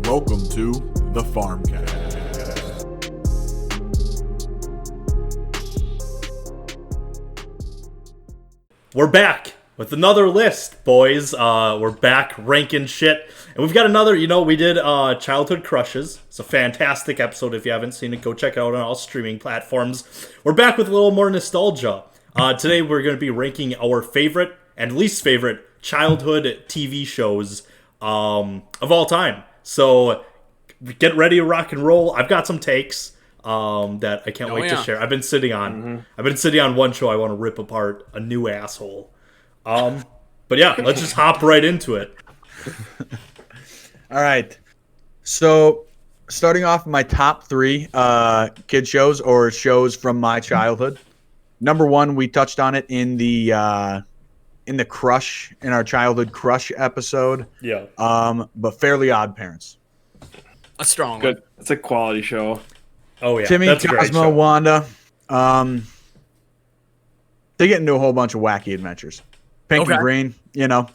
Welcome to the Farmcast. We're back with another list, boys. We're back ranking shit. And we've got another, we did Childhood Crushes. It's a fantastic episode. If you haven't seen it, go check it out on all streaming platforms. We're back with a little more nostalgia. Today we're going to be ranking our favorite and least favorite childhood TV shows of all time. So get ready to rock and roll. I've got some takes that I can't wait to share. I've been sitting on one show I want to rip apart, a new asshole. But yeah, let's just hop right into it. All right. So starting off my top three kid shows or shows from my childhood. Number one, we touched on it in the our childhood crush episode. Yeah. But Fairly Odd Parents. A strong Good. one. It's a quality show. Oh yeah. Timmy, that's a great Cosmo, show. Wanda. They get into a whole bunch of wacky adventures. Pink and Green, Yeah.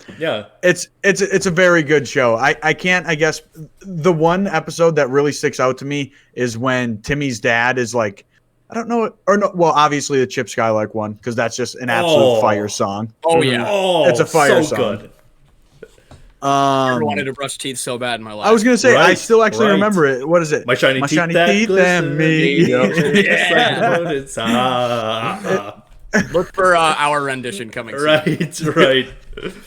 It's a very good show. I guess the one episode that really sticks out to me is when Timmy's dad is like, I don't know, or no, well, obviously the Chip Skylark one, because that's just an absolute fire song. Oh yeah. Oh, It's a fire so song. good. I never wanted to brush teeth so bad in my life. I was gonna say, I Right, still actually right. remember it. What is it? My shiny teeth that and glisten. me. It's Look for our rendition coming soon. right.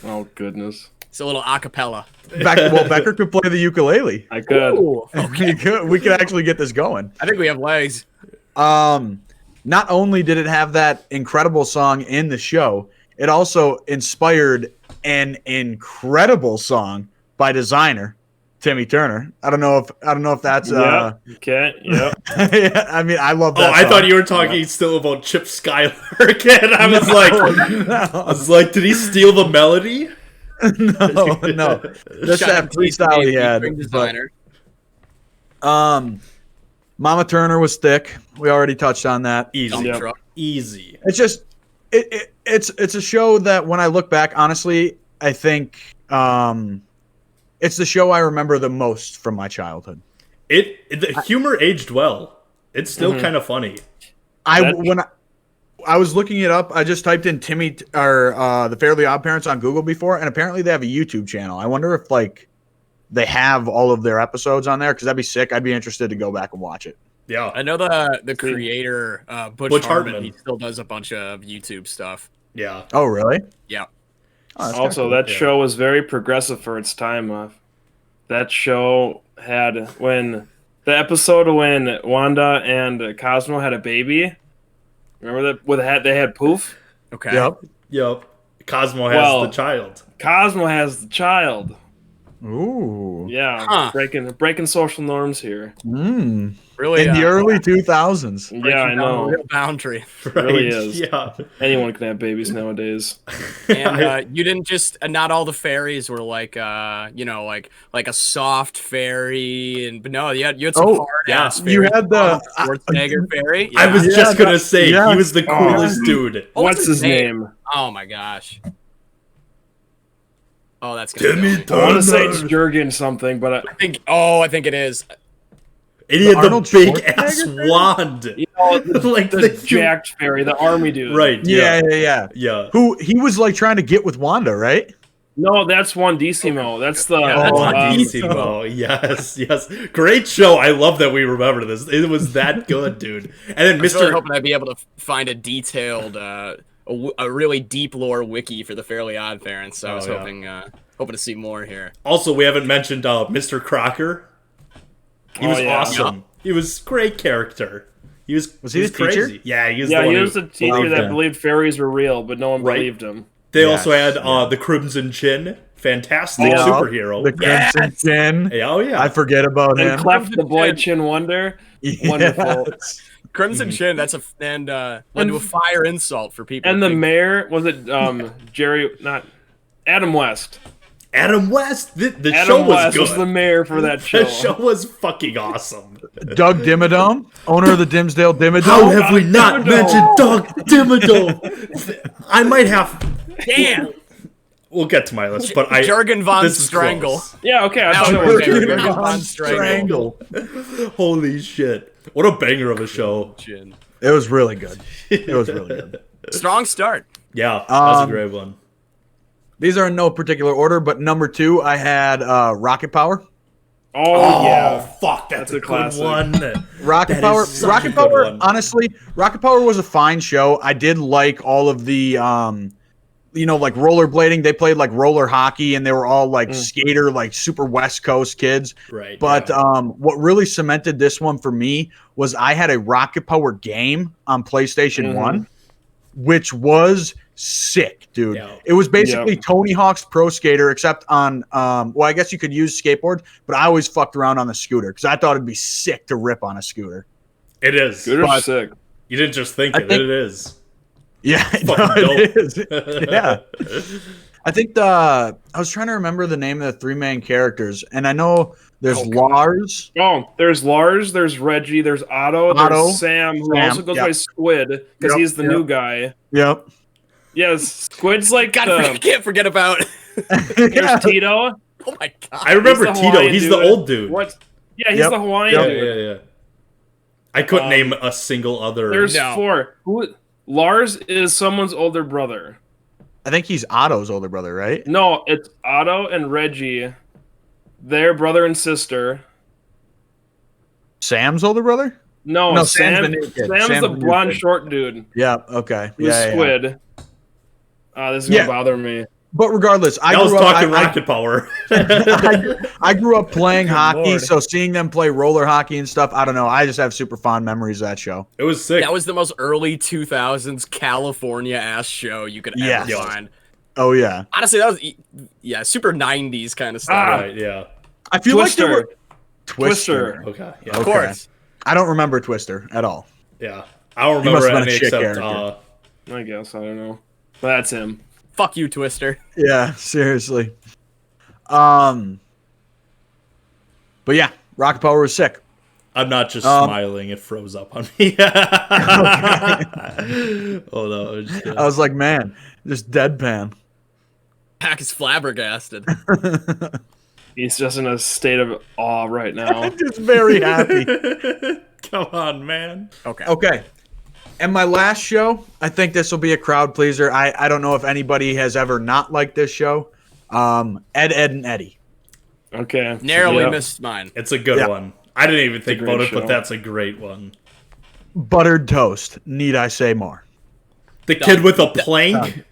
Oh goodness, It's a little acapella. Becker could play the ukulele. I could. Ooh, We could actually get this going. I think we have legs. Not only did it have that incredible song in the show, it also inspired an incredible song by designer Timmy Turner. I don't know if that's Okay. Yep. I mean, I love that. Oh, I song. thought you were talking still about Chip Skylark, and I was like, did he steal the melody? no. Just that freestyle he had. Designer. Mama Turner was thick. We already touched on that. Easy, Yep. Truck. easy. It's just it's a show that when I look back, honestly, I think it's the show I remember the most from my childhood. The humor aged well. It's still kind of funny. When I was looking it up, I just typed in Timmy or the Fairly Odd Parents on Google before, and apparently they have a YouTube channel. I wonder if they have all of their episodes on there, because that'd be sick. I'd be interested to go back and watch it. Yeah. I know the creator, Butch Hartman, he still does a bunch of YouTube stuff. Yeah. Oh, really? Yeah. Oh, that's Also, kinda that show was very progressive for its time. That show had when Wanda and Cosmo had a baby. Remember that? They had Poof. Okay. cool. Yep. Cosmo has the child. Cosmo has the child. Yep. Ooh. Yeah, Huh. breaking social norms here. Really. In the early 2000s. Yeah, I know. Real boundary. It really is. Yeah. Anyone can have babies nowadays. And you didn't just not all the fairies were like like a soft fairy, but no, you had some hard ass fairies. You had the Schwarzenegger fairy. I was just going to say, yeah. he was the coolest dude. What's his name? Oh my gosh. Oh, that's gonna Timmy be I want to say it's Jurgen something, but I think it is. And he had the Arnold big ass Schwarzenegger? wand. Like the jacked fairy, the army dude. Right. Yeah. Yeah. Who he was like trying to get with Wanda, right? No, that's Juan Decimo. That's the That's Oh, Decimo. Yes. Great show. I love that we remember this. It was that good, dude. And then I was really Mr. hoping I'd be able to find a detailed, a really deep lore wiki for the Fairly Odd Parents. So I was hoping to see more here. Also, we haven't mentioned Mr. Crocker. He was awesome. He was great character. He was he the crazy. teacher? Yeah, he was Yeah, the one he who was the teacher believed that him. believed fairies were real, but no one Right. believed him. They Yes, also had the Crimson Chin. Fantastic superhero. The Crimson Chin. Hey, oh, yeah. I forget about And him. Clef the boy Chin Wonder. Yes. Wonderful. Crimson Chin. That's led to a fire insult for people. And who the think- mayor was it Adam West. Adam West. The Adam show was West good. was the mayor for that show. The show was fucking awesome. Doug Dimmadome, owner of the Dimsdale Dimmadome. How have we not Dimmadome. mentioned Doug Dimmadome? I might have... Damn. we'll get to my list, but Jurgen von this is Strangle. close. Yeah, okay. I Now thought we it were was there. Jurgen. Jurgen von Strangle. Holy shit! What a banger of a show. It was really good. It was really good. Strong start. Yeah, that was a great one. These are in no particular order, but number 2, I had Rocket Power. Oh, yeah. Fuck, that's a good classic. one. Rocket That Power. is such a Rocket good Power. one. Honestly, Rocket Power was a fine show. I did like all of the, like rollerblading. They played like roller hockey, and they were all like skater, like super West Coast kids. Right. But yeah. what really cemented this one for me was I had a Rocket Power game on PlayStation 1, which was sick, dude. Yeah. It was basically Tony Hawk's Pro Skater, except on, I guess you could use skateboard, but I always fucked around on the scooter because I thought it'd be sick to rip on a scooter. It is. Scooter's sick. You didn't just think it. It is. Yeah, no, Fucking it is. Yeah. I think I was trying to remember the name of the 3 main characters, and I know there's Lars. Oh, there's Lars, there's Reggie, there's Otto, there's Sam, who also goes by Squid, because he's the new guy. Yep. Yes, Squid's like Can't forget about. There's Tito. Oh my god! I remember He's the Tito. Hawaiian He's dude. the old dude. What? Yeah, he's the Hawaiian dude. Yeah. I couldn't name a single other. There's 4. Lars is someone's older brother. I think he's Otto's older brother, right? No, it's Otto and Reggie. They're brother and sister. Sam's older brother? No, Sam's Sam. the new kid. Sam's Sam's the the new blonde kid. short dude. Yeah, okay. Who's Squid. This is gonna bother me. But regardless, I was grew up, talking Rocket Power. I grew up playing hockey, Lord. so seeing them play roller hockey and stuff, I don't know. I just have super fond memories of that show. It was sick. That was the most early 2000s California ass show you could ever find. Oh, yeah. Honestly, that was super 90s kind of stuff. Right, yeah. I feel Twister. like they were... Twister. Okay, yeah. Of course. I don't remember Twister at all. Yeah. I don't He must remember have been a any shit except character. I guess I don't know. But that's him. Fuck you, Twister. Yeah, seriously. But yeah, Rocket Power was sick. I'm not just smiling, it froze up on me. Oh no, I was just I was like, man, just deadpan. Pack is flabbergasted. He's just in a state of awe right now. Just very happy. Come on, man. Okay. And my last show, I think this will be a crowd pleaser. I don't know if anybody has ever not liked this show. Ed, and Eddie. Okay. Narrowly missed mine. It's a good one. I didn't even think great about it, show. but that's a great one. Buttered toast. Need I say more? The kid with a plank.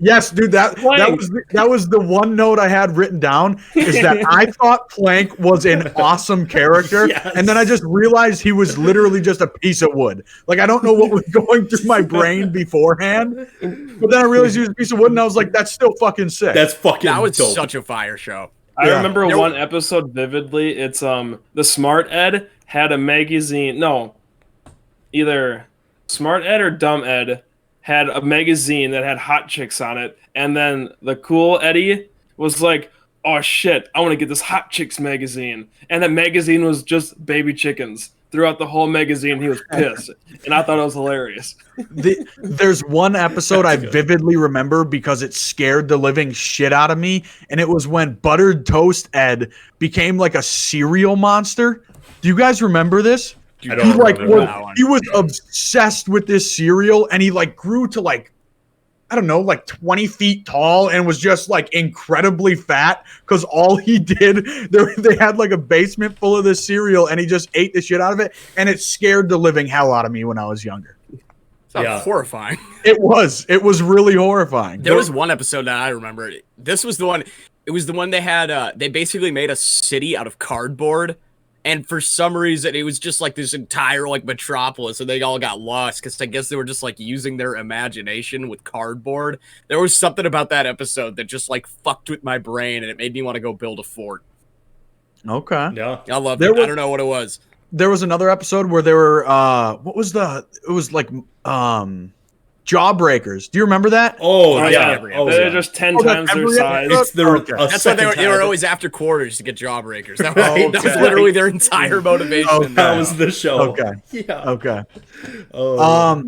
Yes, dude. That was the one note I had written down. Is that I thought Plank was an awesome character, Yes. and then I just realized he was literally just a piece of wood. Like I don't know what was going through my brain beforehand, but then I realized he was a piece of wood, and I was like, "That's still fucking sick." That's fucking That was dope. such a fire show. I Yeah. remember one episode vividly. It's the Smart Ed had a magazine. No, either Smart Ed or Dumb Ed had a magazine that had hot chicks on it, and then the cool Eddie was like, "Oh shit, I want to get this hot chicks magazine," and that magazine was just baby chickens. Throughout the whole magazine, he was pissed, and I thought it was hilarious. There's one episode I vividly remember because it scared the living shit out of me, and it was when Buttered Toast Ed became like a cereal monster. Do you guys remember this? I don't remember that one. He was obsessed with this cereal, and he like grew to like, I don't know, like 20 feet tall, and was just like incredibly fat because all he did, they had like a basement full of this cereal, and he just ate the shit out of it, and it scared the living hell out of me when I was younger. Sounds horrifying. It was really horrifying. There was one episode that I remember. This was the one. It was the one they had. They basically made a city out of cardboard. And for some reason, it was just like this entire like metropolis, and they all got lost because I guess they were just like using their imagination with cardboard. There was something about that episode that just like fucked with my brain, and it made me want to go build a fort. Okay. Yeah. I loved it. I don't know what it was. There was another episode where there were it was like Jawbreakers. Do you remember that? Oh, yeah. They're just 10 times their size. It's their That's why they were always after quarters to get jawbreakers. That was literally their entire motivation. That was the show. Okay. Yeah. Okay. Oh.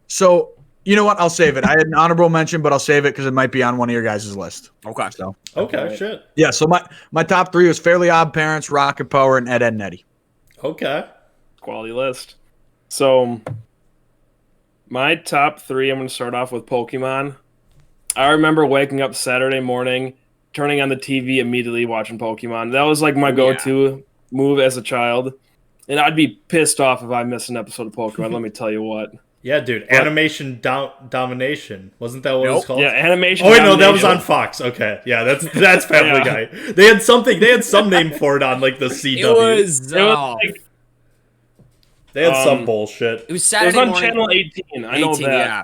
So, You know what? I'll save it. I had an honorable mention, but I'll save it because it might be on one of your guys' list. Okay. So Okay, shit. yeah. So my top 3 was Fairly Odd Parents, Rocket Power, and Ed, Edd n Eddy. Okay. Quality list. So my top 3, I'm going to start off with Pokemon. I remember waking up Saturday morning, turning on the TV, immediately watching Pokemon. That was like my go-to move as a child. And I'd be pissed off if I missed an episode of Pokemon, let me tell you what. Yeah, dude. Animation domination. Wasn't that what it was called? Yeah, animation. Oh wait, no, that was on Fox. Okay, yeah, that's Family Guy. They had some name for it on like the CW. They had some bullshit. It was It Saturday was on morning. Channel 18. I know that. Yeah.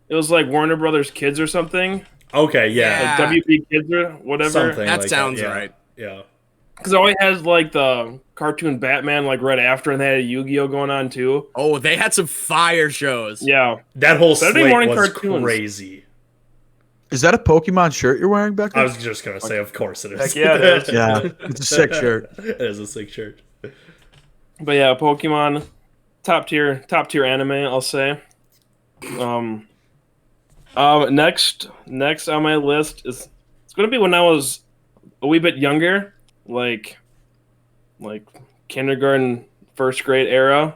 It was like Warner Brothers Kids or something. Okay, yeah. Like WB Kids or whatever. Something That like sounds yeah. right. Yeah. Because it always has like the cartoon Batman like right after, and they had a Yu-Gi-Oh going on too. Oh, they had some fire shows. Yeah. That whole Saturday slate morning was cartoons. crazy. Is that a Pokemon shirt you're wearing, Becker? I was just gonna say, of course it is. Heck yeah, it is. Yeah, it's a sick shirt. It is a sick shirt. But yeah, Pokemon, top tier anime, I'll say. Next on my list is it's gonna be when I was a wee bit younger, like kindergarten, first grade era.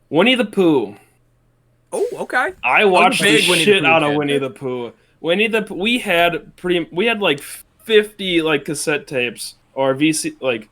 Winnie the Pooh. Oh, okay. I watched the big Winnie the shit Pooh out of kid. Winnie the Pooh. We had like 50 like cassette tapes or VHS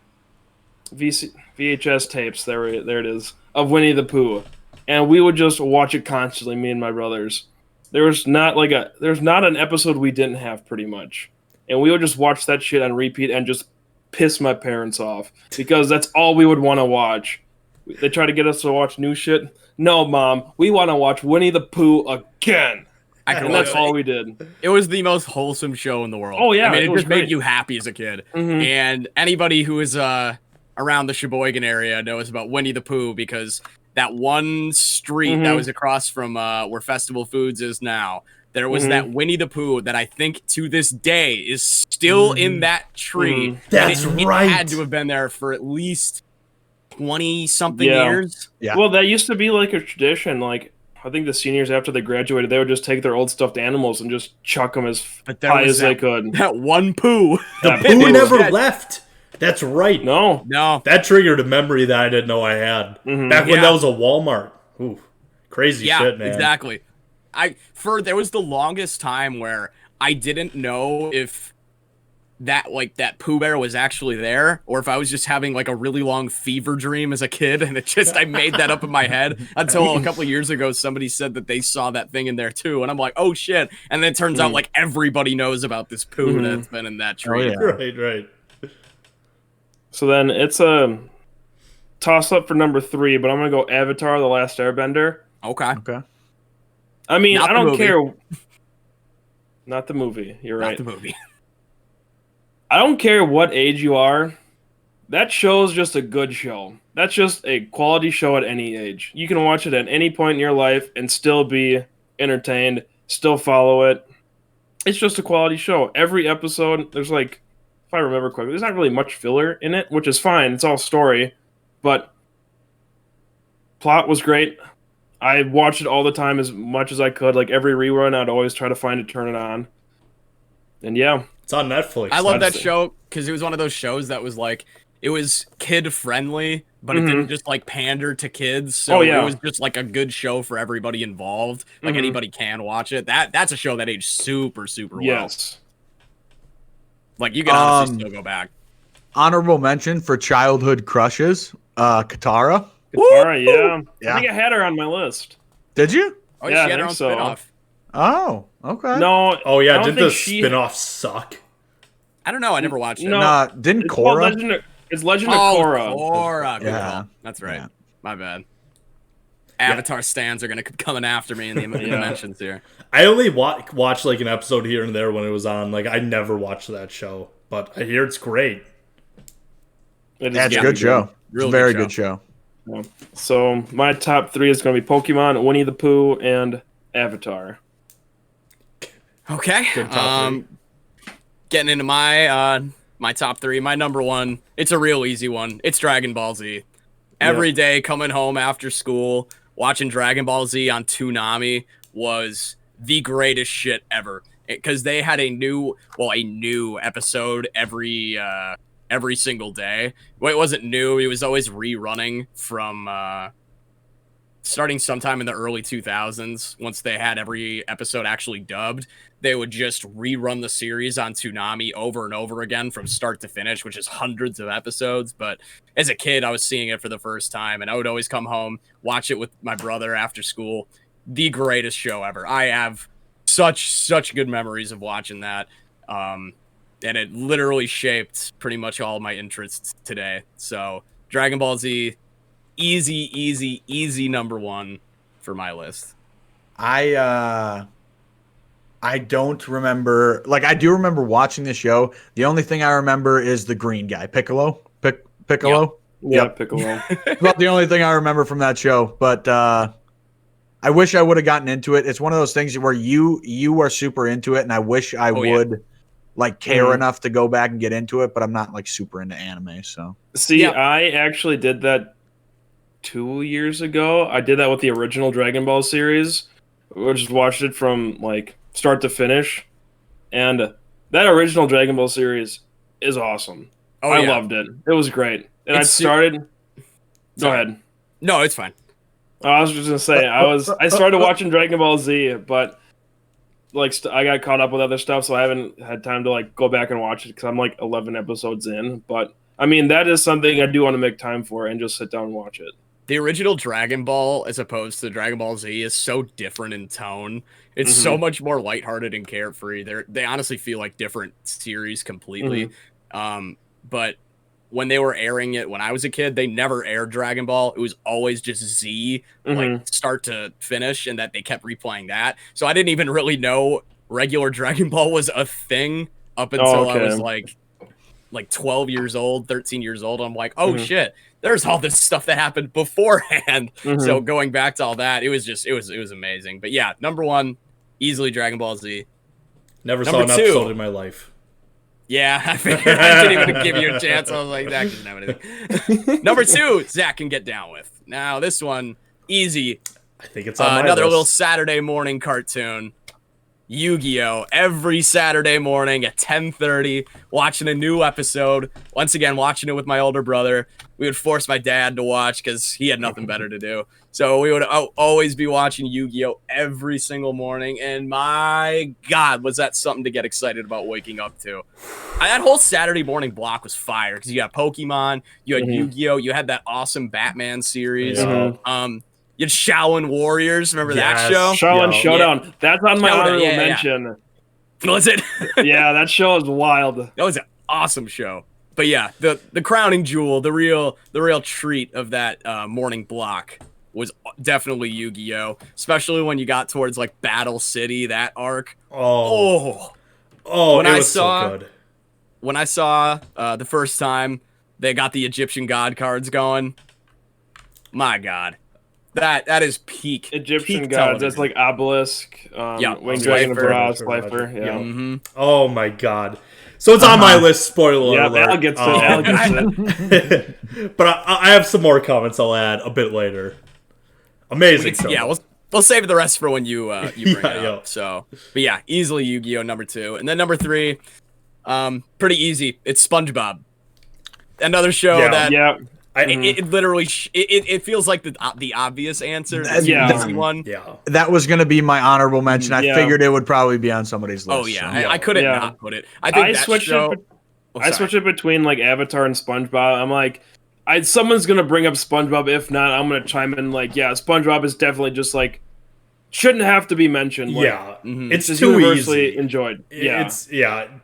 tapes. There it is of Winnie the Pooh, and we would just watch it constantly. Me and my brothers. There's not an episode we didn't have pretty much, and we would just watch that shit on repeat and just piss my parents off because that's all we would want to watch. They try to get us to watch new shit. No, Mom, we want to watch Winnie the Pooh again. And that's all we did. It was the most wholesome show in the world. Oh, yeah, I mean, it it was just made great. you happy as a kid. Mhm. And anybody who is around the Sheboygan area knows about Winnie the Pooh because that one street that was across from where Festival Foods is now, there was that Winnie the Pooh that I think to this day is still in that tree. That's And it right. had to have been there for at least 20-something Yeah. years. Yeah. Well, that used to be like a tradition. Like, I think the seniors, after they graduated, they would just take their old stuffed animals and just chuck them as But there high was as they that, could. that one Pooh. The That Pooh Pooh. never Yeah. left. That's right. No. No. That triggered a memory that I didn't know I had. Back when Yeah. that was a Walmart. Ooh, crazy Yeah, shit, man. exactly. There was the longest time where I didn't know if that Pooh Bear was actually there, or if I was just having like a really long fever dream as a kid, and I made that up in my head until a couple of years ago somebody said that they saw that thing in there too, and I'm like, oh shit! And then it turns out like everybody knows about this Pooh that's been in that tree. yeah. Right. So then it's a toss up for number 3, but I'm going to go Avatar: The Last Airbender. Okay. Okay. I mean, Not I the don't movie. care. Not the movie. You're Not right. the movie. I don't care what age you are. That show is just a good show. That's just a quality show at any age. You can watch it at any point in your life and still be entertained, still follow it. It's just a quality show. Every episode, there's like, if I remember correctly, there's not really much filler in it, which is fine. It's all story. But plot was great. I watched it all the time as much as I could. Like every rerun, I'd always try to find it, turn it on. And yeah. It's on Netflix. I love that That's- show because it was one of those shows that was like, it was kid friendly, but it didn't just like pander to kids. So Oh, yeah. it was just like a good show for everybody involved. Like anybody can watch it. That's a show that aged super, super well. Yes. Like you can honestly still go back. Honorable mention for childhood crushes, Katara. Katara, yeah. Yeah. I think I had her on my list. Did you? Oh, Yeah, she had I her own think so. spinoff. Oh, okay. No. Oh I yeah, don't did think the she- spin-off suck? I don't know. I never watched it. No. Nah, didn't It's called Korra? It's Legend of Oh, Korra. Korra. Good Yeah. call. That's right. Yeah. My bad. Avatar stands are gonna come coming after me in the mentions here. I only watched like an episode here and there when it was on. Like I never watched that show, but I hear it's great. That's a really good show. It's Real a very good good show. Yeah. So my top 3 is going to be Pokemon, Winnie the Pooh, and Avatar. Okay. Good top three. Getting into my my top 3. My number 1. It's a real easy one. It's Dragon Ball Z. Every day coming home after school, watching Dragon Ball Z on Toonami was the greatest shit ever, because they had a new episode every single day. Well, it wasn't new; it was always rerunning from starting sometime in the early 2000s. Once they had every episode actually dubbed, they would just rerun the series on Toonami over and over again from start to finish, which is hundreds of episodes. But as a kid, I was seeing it for the first time, and I would always come home, watch it with my brother after school. The greatest show ever. I have such good memories of watching that. And it literally shaped pretty much all my interests today. So Dragon Ball Z, easy number one for my list. I don't remember. Like, I do remember watching the show. The only thing I remember is the green guy, Piccolo. Piccolo. Yeah, Piccolo. About the only thing I remember from that show. But I wish I would have gotten into it. It's one of those things where you are super into it, and I wish I would like care enough to go back and get into it. But I'm not like super into anime. So see, I actually did that 2 years ago. I did that with the original Dragon Ball series. I just watched it from like start to finish, and that original Dragon Ball series is awesome. I loved it. It was great. And I started. Go ahead. No, it's fine. I was just gonna say I started watching Dragon Ball Z, but like I got caught up with other stuff, so I haven't had time to like go back and watch it because I'm like 11 episodes in. But I mean, that is something I do want to make time for and just sit down and watch it. The original Dragon Ball, as opposed to Dragon Ball Z, is so different in tone. It's so much more lighthearted and carefree. They honestly feel like different series completely. But when they were airing it when I was a kid, they never aired Dragon Ball. It was always just Z, like start to finish, and that they kept replaying that. So I didn't even really know regular Dragon Ball was a thing up until I was like 12 years old, 13 years old. I'm like, oh shit, there's all this stuff that happened beforehand. So going back to all that, it was amazing. But yeah, number one, easily Dragon Ball Z. Never saw an episode in my life. Yeah, I figured I didn't even give you a chance. I was like, Zach doesn't have anything. Number two, Zach can get down with. Now, this one, easy. I think it's on my another list. little Saturday morning cartoon. Yu-Gi-Oh! Every Saturday morning at 10:30, watching a new episode. Once again, watching it with my older brother. We would force my dad to watch because he had nothing better to do. So we would always be watching Yu-Gi-Oh! Every single morning. And my God, was that something to get excited about waking up to. That whole Saturday morning block was fire because you had Pokemon, you had Yu-Gi-Oh!, you had that awesome Batman series. You had Shaolin Warriors. Remember that show? Shaolin Showdown. Yeah. That's on my honorable mention. Was it? Yeah, that show is wild. That was an awesome show. But yeah, the crowning jewel, the real treat of that morning block was definitely Yu-Gi-Oh! Especially when you got towards like Battle City, that arc. Oh, when it was so good. When I saw the first time they got the Egyptian god cards going, my God. That is peak Egyptian peak gods. television. That's like Obelisk, Winged Dragon, Slifer. Yeah. Oh my God. So it's on my list. Spoiler alert. Al gets it. But I have some more comments I'll add a bit later. Amazing. Yeah, we'll save the rest for when you bring it up. So, but yeah, easily Yu-Gi-Oh! Number two, and then number three, pretty easy. It's SpongeBob. Another show that. Yeah. It literally it feels like the obvious answer. The one. Yeah, that was going to be my honorable mention. I figured it would probably be on somebody's list. Oh yeah, I couldn't not put it. I think I switch it between like Avatar and SpongeBob. I'm like, someone's gonna bring up SpongeBob. If not, I'm gonna chime in. Like, yeah, SpongeBob is definitely just like shouldn't have to be mentioned. Like, it's just too universally easy. Enjoyed.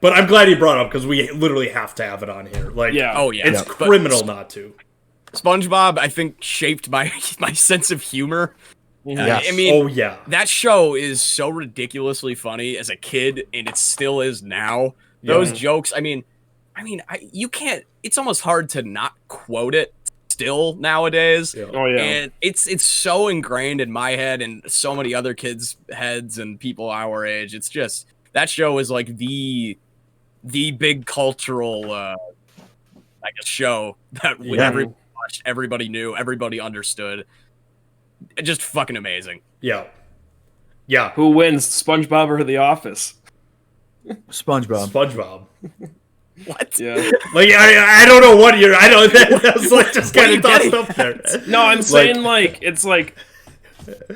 But I'm glad you brought it up because we literally have to have it on here. Like, it's criminal not to. SpongeBob, I think, shaped my sense of humor. Yes. I mean, that show is so ridiculously funny as a kid, and it still is now. Those jokes, I mean, you can't. It's almost hard to not quote it still nowadays. And it's so ingrained in my head and so many other kids' heads and people our age. It's just that show is like the big cultural, I guess, show that everybody knew, everybody understood. Just fucking amazing. Yeah. Yeah. Who wins, SpongeBob or The Office? SpongeBob. SpongeBob. What? Yeah. Like I don't know what you're. I don't. That's like just What are kind you of tossed getting up there. No, I'm saying like it's like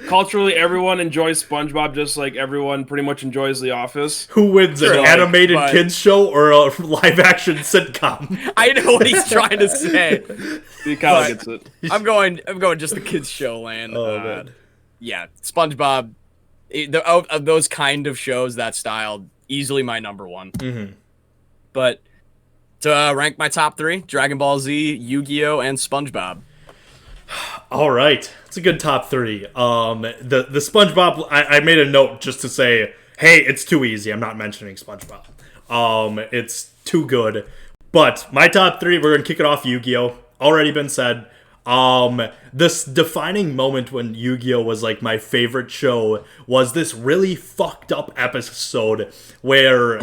culturally everyone enjoys SpongeBob just like everyone pretty much enjoys The Office. Who wins, Sure, an like, animated but- kids show or a live action sitcom? I know what he's trying to say. He kind But- of gets it. I'm going just the kids show land. Oh, man. Yeah, SpongeBob. Of those kind of shows, that style, easily my number one. Mm-hmm. But to rank my top 3, Dragon Ball Z, Yu-Gi-Oh, and SpongeBob. All right, it's a good top 3. The SpongeBob, I made a note just to say, hey, it's too easy. I'm not mentioning SpongeBob. It's too good. But my top 3, we're gonna kick it off. Yu-Gi-Oh, already been said. This defining moment when Yu-Gi-Oh was like my favorite show was this really fucked up episode where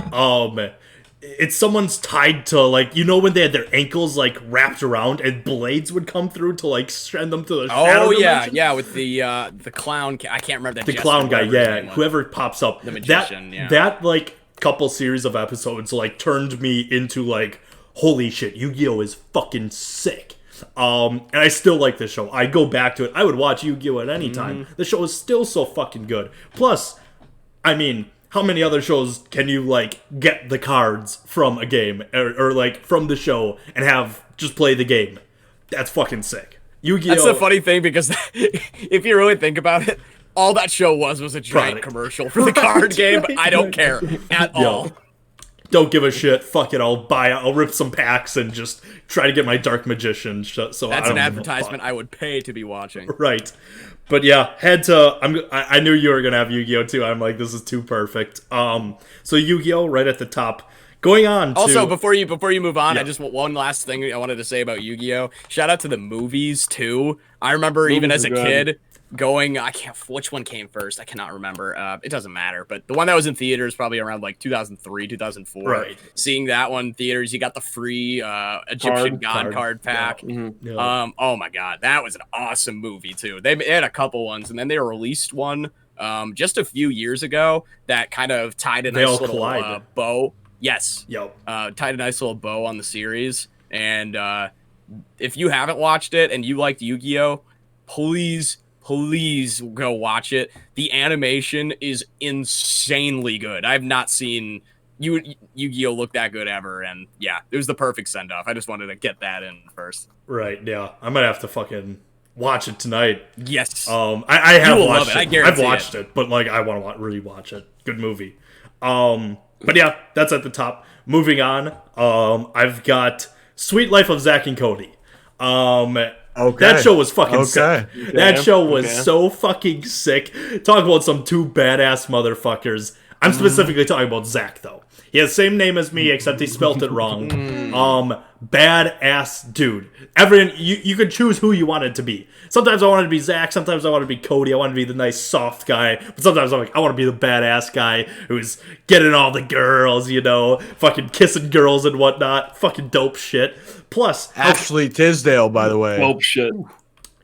it's someone's tied to like, you know, when they had their ankles like wrapped around and blades would come through to like send them to the shadow Oh yeah, dimension? yeah, with the clown. I can't remember that. The jester, clown guy, whatever his yeah, name was. whoever pops up. The magician, yeah. That like couple series of episodes like turned me into like, holy shit, Yu-Gi-Oh is fucking sick. And I still like this show. I go back to it. I would watch Yu-Gi-Oh at any time. The show is still so fucking good. Plus, I mean, how many other shows can you like get the cards from a game or like from the show and have just play the game? That's fucking sick. Yu-Gi-Oh. That's the funny thing because if you really think about it, all that show was a giant Product. commercial for the card game. But I don't care at all. Don't give a shit. Fuck it. I'll rip some packs and just try to get my Dark Magician. So That's I an don't give a advertisement fuck. I would pay to be watching. Right. But yeah, head to. I knew you were gonna have Yu-Gi-Oh too. I'm like, this is too perfect. So Yu-Gi-Oh right at the top. Going on to Also, before you move on, Yeah. I just want one last thing I wanted to say about Yu-Gi-Oh. Shout out to the movies too. I remember even as Movies a are good. kid going. I can't. Which one came first? I cannot remember. It doesn't matter. But the one that was in theaters probably around like 2003, 2004. Right. Seeing that one in theaters, you got the free Egyptian God card pack. Yeah. Oh my god, that was an awesome movie too. They had a couple ones, and then they released one just a few years ago that kind of tied a They all nice little collide. bow. Yes, Yo. tied a nice little bow on the series. And if you haven't watched it and you liked Yu-Gi-Oh, please go watch it. The animation is insanely good. I've not seen Yu-Gi-Oh look that good ever, and yeah, it was the perfect send-off. I just wanted to get that in first. Right. Yeah. I might have to fucking watch it tonight. Yes. I have will watched love it. I it. guarantee I've watched it, but like I want to rewatch it. Good movie. But yeah, that's at the top. Moving on. I've got Sweet Life of Zack and Cody. Okay. That show was fucking sick. Okay. That show was Okay. so fucking sick. Talk about some two badass motherfuckers. I'm specifically talking about Zach, though. He has the same name as me, except he spelt it wrong. Badass dude. Everyone, you could choose who you wanted to be. Sometimes I wanted to be Zach. Sometimes I wanted to be Cody. I wanted to be the nice soft guy. But sometimes I'm like, I want to be the badass guy who's getting all the girls, you know, fucking kissing girls and whatnot. Fucking dope shit. Plus, Ashley Tisdale, by the way. Dope shit.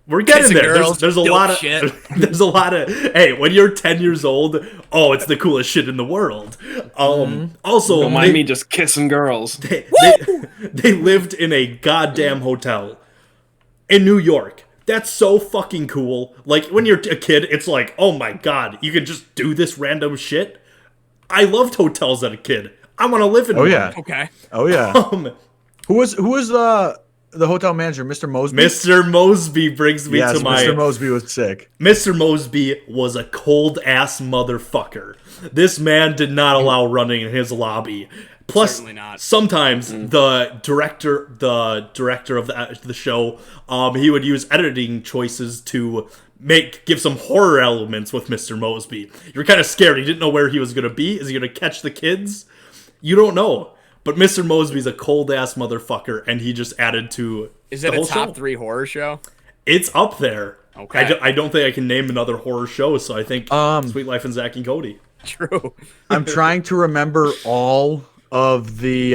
we're getting Kissing there. girls, There's a dope lot of shit. there's a lot of hey, when you're 10 years old, oh, it's the coolest shit in the world. Also, Don't mind me just kissing girls. they lived in a goddamn hotel in New York. That's so fucking cool. Like when you're a kid, it's like, oh my god, you can just do this random shit. I loved hotels as a kid. I want to live in Oh one. yeah. Okay. Oh yeah. Who was the hotel manager, Mr. Mosby? Mr. Mosby brings me Yes, to my Mr. Mosby was sick. Mr. Mosby was a cold ass motherfucker. This man did not allow running in his lobby. Plus, Certainly not. sometimes the director of the show, he would use editing choices to give some horror elements with Mr. Mosby. You were kind of scared. You didn't know where he was going to be. Is he going to catch the kids? You don't know. But Mr. Mosby's a cold ass motherfucker, and he just added to Is the it a whole top show. 3 horror show? It's up there. Okay. I don't think I can name another horror show, so I think Sweet Life and Zack and Cody. True. I'm trying to remember all of the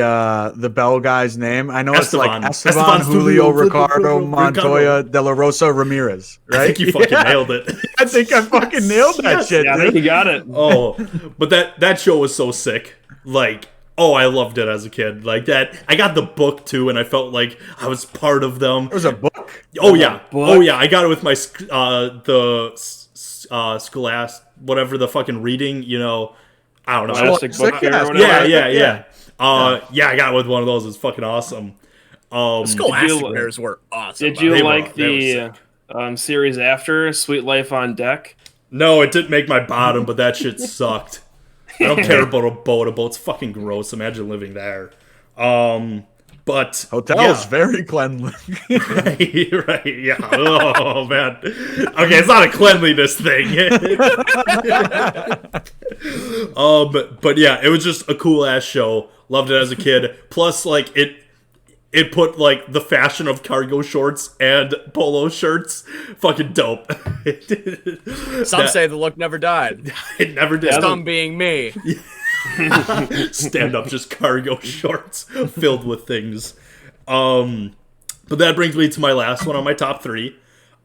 Bell guy's name. I know it's like Esteban Julio, Ricardo, Ricardo. Montoya, De La Rosa, Ramirez, right? I think you fucking nailed it. I think I fucking nailed that shit, Yeah, I think dude. you got it. Oh, but that show was so sick. Like, oh, I loved it as a kid. Like that, I got the book too, and I felt like I was part of them. It was a book. Oh yeah, book? oh yeah. I got it with my Scholastic, whatever the fucking reading. You know, I don't know. Scholastic book Sick fair ass. or whatever. Yeah. Yeah, I got it with one of those. It's fucking awesome. Scholastic you- bears were awesome. Did you They were- like they were the series after Sweet Life on Deck? No, it didn't make my bottom, but that shit sucked. I don't care about a boat. A boat's fucking gross. Imagine living there. But Hotel's very cleanly. right, yeah. Oh man. Okay, it's not a cleanliness thing. But yeah, it was just a cool ass show. Loved it as a kid. Plus, like it put like the fashion of cargo shorts and polo shirts fucking dope. Some say the look never died. It never did. Some being me. Stand up just cargo shorts filled with things. But that brings me to my last one on my top three.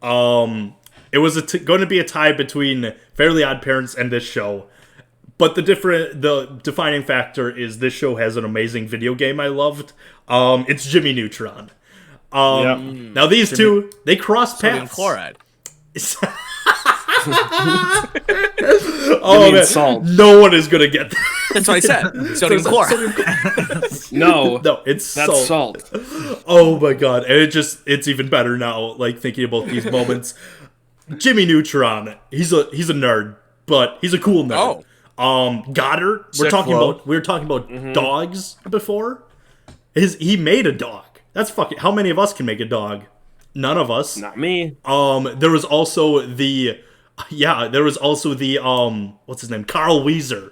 It was going to be a tie between Fairly Odd Parents and this show. But the defining factor is this show has an amazing video game I loved. It's Jimmy Neutron. Now these two, they cross Sodium paths. chloride. Oh mean man, salt. no one is gonna get that. That's what I said. Sodium chloride. No, No, it's that's salt. salt. Oh my god, and it's even better now. Like thinking about these moments. Jimmy Neutron, he's a nerd, but he's a cool nerd. Goddard, Sick flow. we were talking about dogs before. He made a dog. That's fucking. How many of us can make a dog? None of us. Not me. There was also the what's his name? Carl Weezer.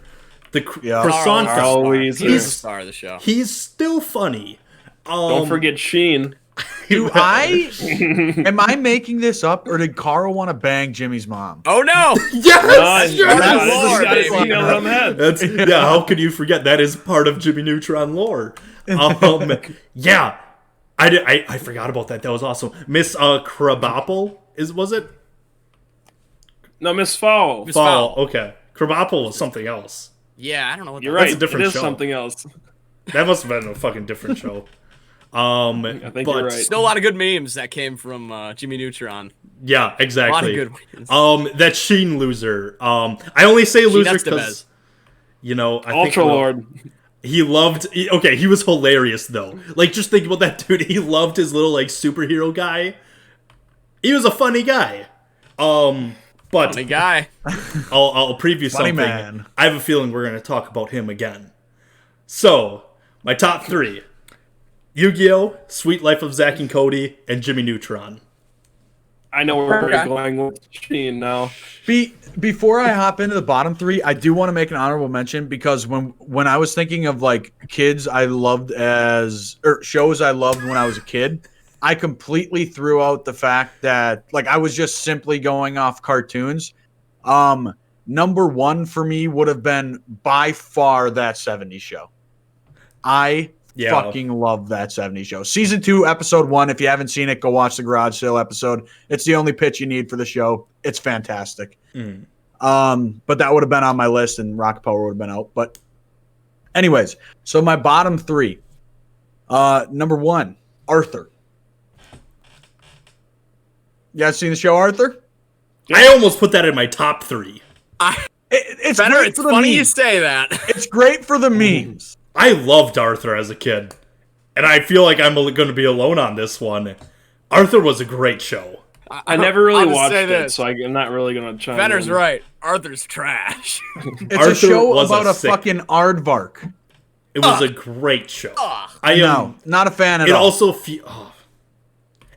The croissant Carl guy. Weezer. He's the star of the show. He's still funny. Don't forget Sheen. Am I making this up, or did Carl want to bang Jimmy's mom? Oh no! Yes! Lord, baby. That's yeah. How could you forget? That is part of Jimmy Neutron lore. Yeah, I forgot about that. That was awesome. Miss Krabappel was it? No, Miss Fowl. Miss Fall. Fowl. Okay, Krabappel was something else. Yeah, I don't know what You're that right. That's a different it is show. something else. That must have been a fucking different show. I think you're right. Still a lot of good memes that came from Jimmy Neutron. Yeah, exactly. A lot of good ones. That Sheen loser. I only say loser Estevez. because I think Ultra Lord. he loved. Okay, he was hilarious though. Like, just think about that dude. He loved his little like superhero guy. He was a funny guy. But Funny guy. I'll preview Funny something. man. I have a feeling we're going to talk about him again. So, my top three: Yu-Gi-Oh!, Sweet Life of Zack and Cody, and Jimmy Neutron. I know where Okay. we're going with Sheen now. Before I hop into the bottom three, I do want to make an honorable mention because when I was thinking of like kids I loved shows I loved when I was a kid, I completely threw out the fact that like I was just simply going off cartoons. Number one for me would have been by far That 70s Show. I fucking love That 70s Show. Season 2, episode 1. If you haven't seen it, go watch the garage sale episode. It's the only pitch you need for the show. It's fantastic. But that would have been on my list and Rock Power would have been out. But anyways, so my bottom three. Number one, Arthur. You guys seen the show Arthur? I almost put that in my top three. It's Better, great it's for the funny you memes. say that. It's great for the memes. I loved Arthur as a kid. And I feel like I'm going to be alone on this one. Arthur was a great show. I never really I'll just watched say it, this. so I'm not really gonna chime Benner's in. right. Arthur's trash. It's Arthur a show was about a sick- fucking aardvark. It was a great show. I No, not a fan at It all. also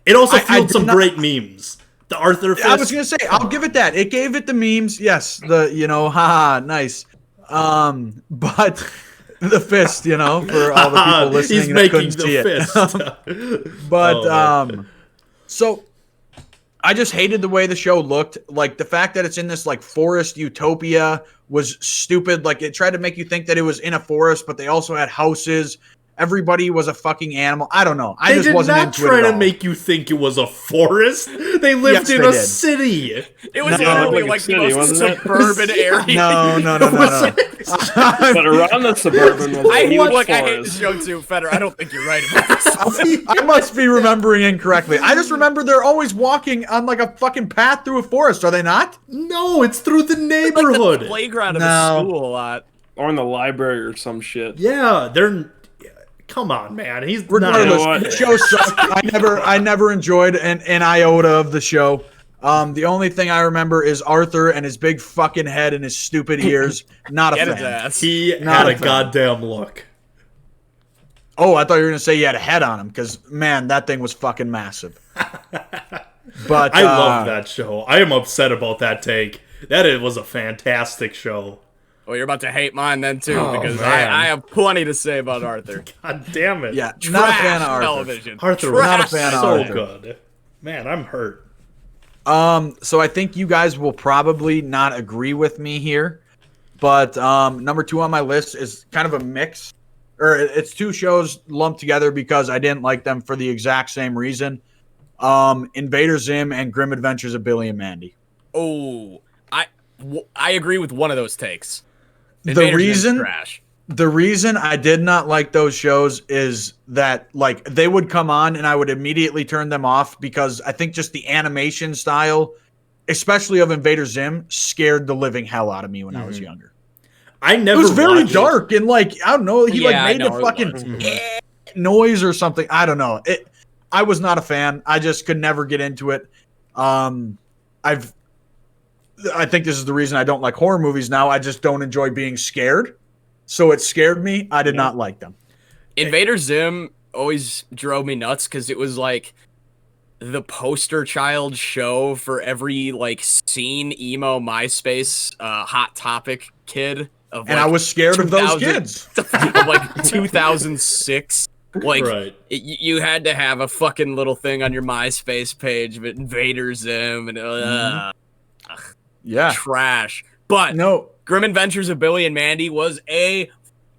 it also I fueled did some not- great memes. The Arthur fist. I was gonna say, I'll give it that. It gave it the memes. Yes, haha, nice. But the fist, for all the people listening He's that making couldn't see the it. fist. But Oh, man. so I just hated the way the show looked. Like the fact that it's in this like forest utopia was stupid. Like it tried to make you think that it was in a forest, but they also had houses. everybody was a fucking animal. I don't know. I They just did wasn't not into it try at to all. make you think it was a forest. They lived Yes, in they a did. city. It was No, literally like a like the city, most wasn't it? suburban area. No. But around the suburban was I a huge look, I hate the forest. show too, Feder. I don't think you're right about this. I must be remembering incorrectly. I just remember they're always walking on like a fucking path through a forest. Are they not? No, it's through the Like the neighborhood. playground of No. a school a lot. Or in the library or some shit. Yeah, they're. Come on, man. He's Regardless, You know what? the show sucked. I never enjoyed an iota of the show. The only thing I remember is Arthur and his big fucking head and his stupid ears. Not a Get his fan. ass. He Not had a a fan. goddamn look. Oh, I thought you were gonna say you had a head on him because man, that thing was fucking massive. But I love that show. I am upset about that take. It was a fantastic show. Well, you're about to hate mine then too, Oh, because man. I have plenty to say about Arthur. God damn it. Yeah, not a fan of Trash Arthur. television. Arthur was Not a fan of so Arthur. good. Man, I'm hurt. So I think you guys will probably not agree with me here, but number 2 on my list is kind of a mix, or it's 2 shows lumped together because I didn't like them for the exact same reason. Invader Zim and Grim Adventures of Billy and Mandy. Oh, I agree with one of those takes. The Invader Zim's reason trash. The reason I did not like those shows is that like they would come on and I would immediately turn them off because I think just the animation style, especially of Invader Zim, scared the living hell out of me when I was younger. I never It was very watched- dark and like I don't know, he Yeah, I like made know a it fucking was. noise or something. I don't know. I was not a fan. I just could never get into it. I think this is the reason I don't like horror movies now. I just don't enjoy being scared. So it scared me. I did not like them. Invader Zim always drove me nuts because it was like the poster child show for every like scene emo MySpace hot topic kid of And I was scared of those 2000 kids. of like 2006. Like Right. you had to have a fucking little thing on your MySpace page of Invader Zim and Yeah. trash. But No. Grim Adventures of Billy and Mandy was a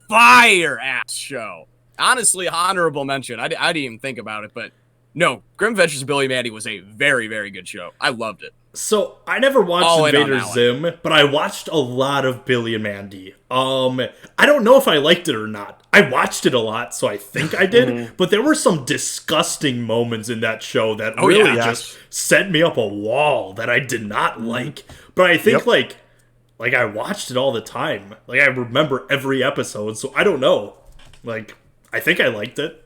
fire ass show. Honestly, honorable mention. I didn't even think about it, but no, Grim Adventures of Billy and Mandy was a very, very good show. I loved it. So I never watched All in on Invader that one. Zim, but I watched a lot of Billy and Mandy. I don't know if I liked it or not. I watched it a lot, so I think I did. But there were some disgusting moments in that show that Oh, really yeah. just set me up a wall that I did not like. But I think like I watched it all the time. Like I remember every episode, so I don't know. Like I think I liked it.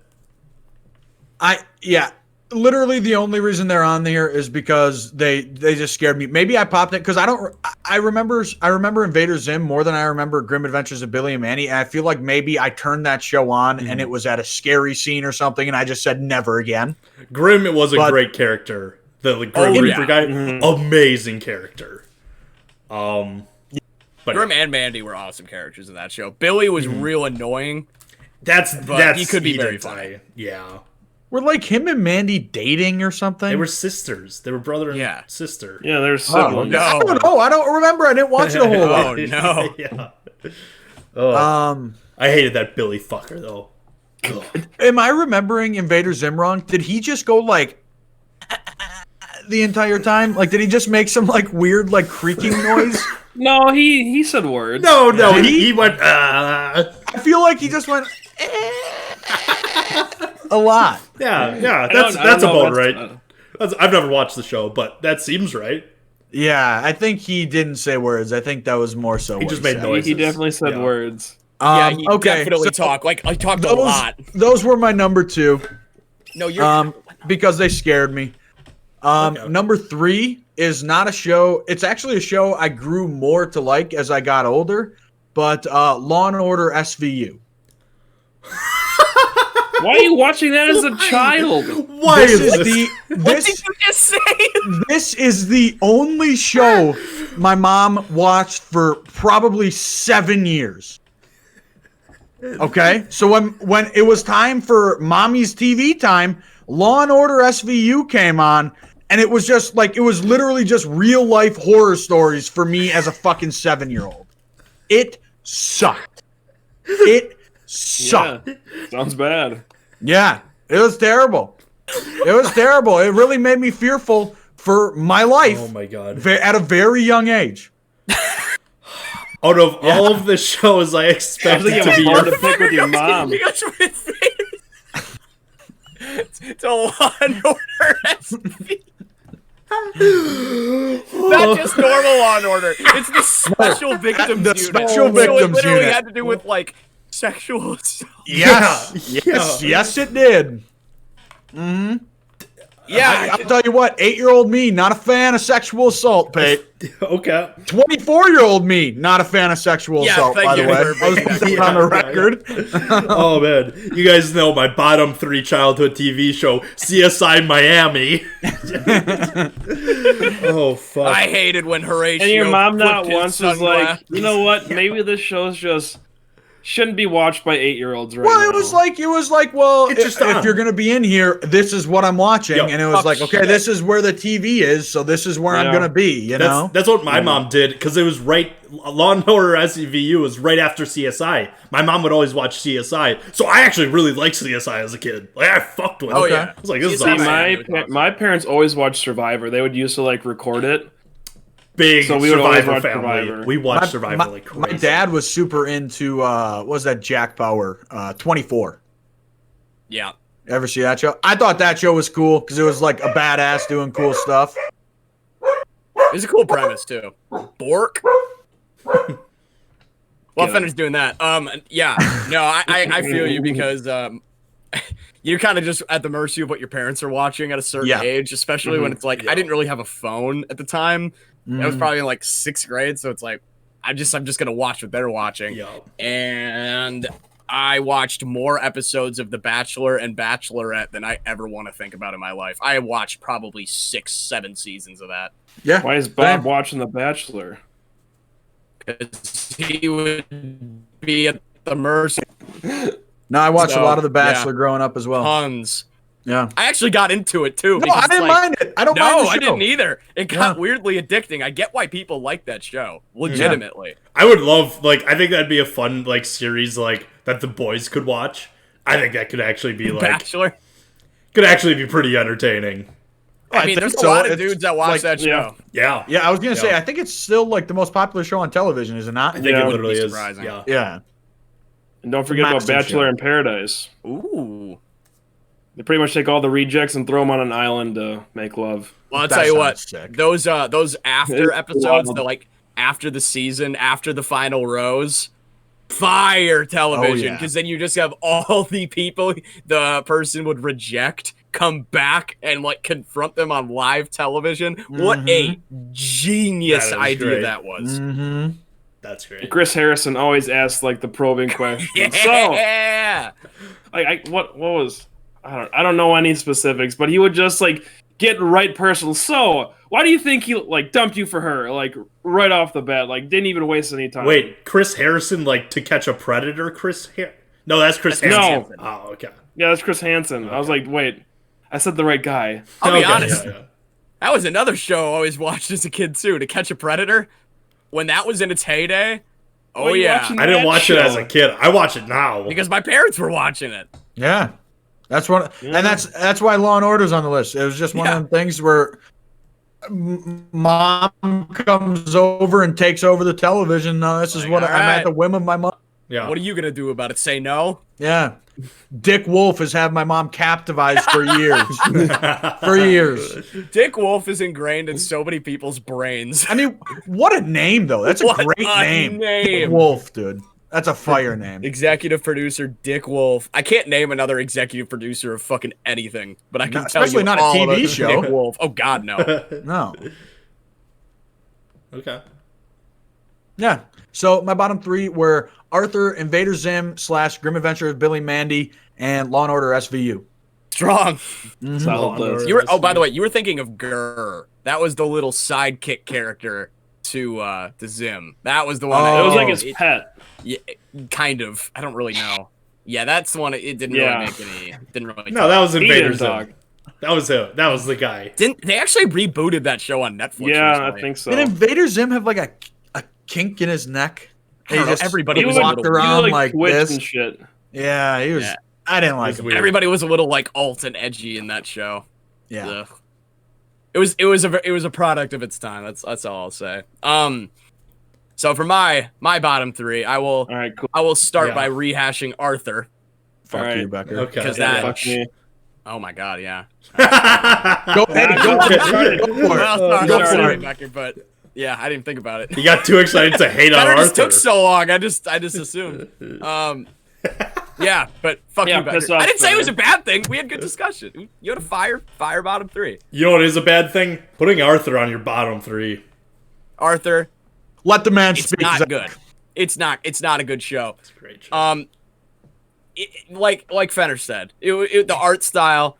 Literally the only reason they're on there is because they just scared me. Maybe I popped it because I remember Invader Zim more than I remember Grim Adventures of Billy and Mandy. And I feel like maybe I turned that show on and it was at a scary scene or something, and I just said never again. Grim was a But- great character. The Grim Oh, Reaper yeah. guy, amazing character. But Grim and Mandy were awesome characters in that show. Billy was real annoying. that's he could be very didn't funny. Yeah, Were like him and Mandy dating or something? they were sisters. They were brother and Yeah. sister. Yeah, there's Oh, siblings. no. I don't know. I don't remember. I didn't watch it a whole lot. Oh, no. Yeah. Oh, I hated that Billy fucker though. Am I remembering Invader Zim wrong? Did he just go like the entire time? Like, did he just make some like weird like creaking noise? No, he said words. No, Did he went. I feel like he just went a lot. Yeah, I that's don't know, about right. I've never watched the show, but that seems right. Yeah, I think he didn't say words. I think that was more so. He what just made said. noise. He definitely said Yeah. words. Yeah, he Okay, definitely so talked. Like I talked a lot. Those were my number 2. No, you're Because they scared me. Okay. Number 3 is not a show. It's actually a show I grew more to like as I got older. But Law and Order SVU. Why are you watching that as a child? Why This is is this? What did you just say? This is the only show my mom watched for probably 7 years. Okay, so when it was time for mommy's TV time, Law and Order SVU came on, and it was just like it was literally just real life horror stories for me as a fucking 7-year-old. It sucked. It sucked. Yeah, sounds bad. Yeah, it was terrible. It was terrible. It really made me fearful for my life Oh my god. at a very young age. Out of all of the shows I I expected think to be you have hard your to pick with your mom. It's a Law and Order SV. Not just normal Law and Order. It's the Special Victims the Unit. Special So it Victims literally Unit. had to do with like sexual assault. Yes, Yeah. yes, it did. Yeah, I'll tell you what, 8-year-old me, not a fan of sexual assault, Pate. Okay. 24-year-old me, not a fan of sexual Yeah, assault, thank by the you way. for I was making that putting clear. on the record. Oh man, you guys know my bottom 3 childhood TV show, CSI Miami. Oh fuck. I hated when Horatio. And your mom not flipped his once was like, sunglasses. you know what? Maybe this show's just shouldn't be watched by 8-year-olds right Well, now. it was like, well, It's just if on. you're gonna be in here, this is what I'm watching, Yo, and it was fuck like, okay, shit. this is where the TV is, so this is where I'm Yeah. gonna be, you know. That's what my mom did because it was right. Law and Order SVU was right after CSI. My mom would always watch CSI, so I actually really liked CSI as a kid. Like I fucked with it. Oh, yeah. I was like, this is CSI awesome. See, my parents always watched Survivor. They would used to like record it. Big So we would always Survivor watch family. Survivor. We watched Survivor my, like crazy. my dad was super into what was that Jack Bauer 24. Yeah. Ever see that show? I thought that show was cool because it was like a badass doing cool stuff. It's a cool premise too. Bork. Well, I finished doing that. Yeah. No, I feel you because you're kind of just at the mercy of what your parents are watching at a certain Yeah. age, especially when it's like I didn't really have a phone at the time. I was Mhm. probably in like 6th grade, so it's like I'm just gonna watch what they're watching. Yo. And I watched more episodes of The Bachelor and Bachelorette than I ever want to think about in my life. I watched probably 6-7 seasons of that. Yeah. Why is Bob watching The Bachelor? Because he would be at the mercy No, I watched a So, lot of The Bachelor yeah. growing up as well. tons. Yeah. I actually got into it too. No, because I it's didn't like- mind it. I don't mind No, the show. I didn't either. It got Yeah. weirdly addicting. I get why people like that show. Legitimately. I would love I think that'd be a fun series that the boys could watch. I think that could actually be Bachelor. could actually be pretty entertaining. I mean, think there's a so. lot of It's dudes that watch like- that show. Yeah. Yeah, I was gonna say, Yeah. I think it's still like the most popular show on television, is it not? I think Yeah. it literally Wouldn't be is. surprising. Yeah. Yeah. And don't forget about Massive Bachelor show. in Paradise. Ooh. They pretty much take all the rejects and throw them on an island to make love. Well, I'll That tell you what. sounds sick. Those after It's episodes, wild. the after the season, after the final rose, fire television. yeah. Because then you just have all the people the person would reject come back and confront them on live television. What a genius That is idea great. that was. Mm-hmm. That's great. Chris Harrison always asks like the probing question. So, Yeah. what was I don't know any specifics, but he would just get right personal. So, why do you think he dumped you for her right off the bat? Didn't even waste any time. Wait, Chris Harrison To Catch a Predator? No, that's Chris No. Hansen. Oh, okay. Yeah, that's Chris Hansen. I was like, wait, I said the right guy. I'll be Okay, honest. yeah, yeah. That was another show I always watched as a kid too, To Catch a Predator. When that was in its heyday. Oh Why are you yeah. watching I didn't that watch it as show? a kid. I watch it now. Because my parents were watching it. Yeah. That's what, and that's why Law and Order's on the list. It was just one of them things where mom comes over and takes over the television. No, this is what I'm alright. at the whim of my mom. Yeah. What are you gonna do about it? Say no? Yeah. Dick Wolf has had my mom captivized for years. For years. Dick Wolf is ingrained in so many people's brains. I mean, what a name though. That's a What great a name. name. Dick Wolf, dude. That's a fire name. Executive producer Dick Wolf. I can't name another executive producer of fucking anything, but I can tell Especially you not a all TV about show. Dick Wolf. Oh God, no. No. Okay. Yeah. So my bottom 3 were Arthur, Invader Zim / Grim Adventure of Billy Mandy, and Law and Order SVU. Strong. Solid list. You were. Oh, by the way, you were thinking of Gurr. That was the little sidekick character to Zim. That was the one. Oh. It was like Oh. his pet. Yeah, kind of. I don't really know. Yeah, that's the one. It didn't Yeah. really make any. Didn't really. No, that was Invader Eden dog. Zim. That was him. That was the guy. Didn't they actually rebooted that show on Netflix? Yeah, recently? I think so. Did Invader Zim have a kink in his neck? I don't know, everybody he was a walked little- around He like Twitch this. and shit. Yeah, he was. Yeah. I didn't like was him. weird. Everybody was a little like alt and edgy in that show. Yeah. Ugh. It was a product of its time. That's all I'll say. So for my bottom three, I will All right, cool. start Yeah. by rehashing Arthur. Fuck Alright. you, Becker. Okay. Because yeah. Fuck me. Oh my god, yeah. Go ahead. Go for it. Well, sorry, Go I'm for sorry, it. Becker, but yeah, I didn't think about it. You got too excited to hate on Better Arthur. just took so long. I just assumed. Yeah, but fuck Yeah, you, Becker. piss off, I didn't say it was a Becker. bad thing. We had good discussion. You had a fire bottom three. You know what is a bad thing? Putting Arthur on your bottom three. Arthur, Let the man it's speak. not Zach. good. It's not a good show. It's a great show. Like Fenner said, the art style,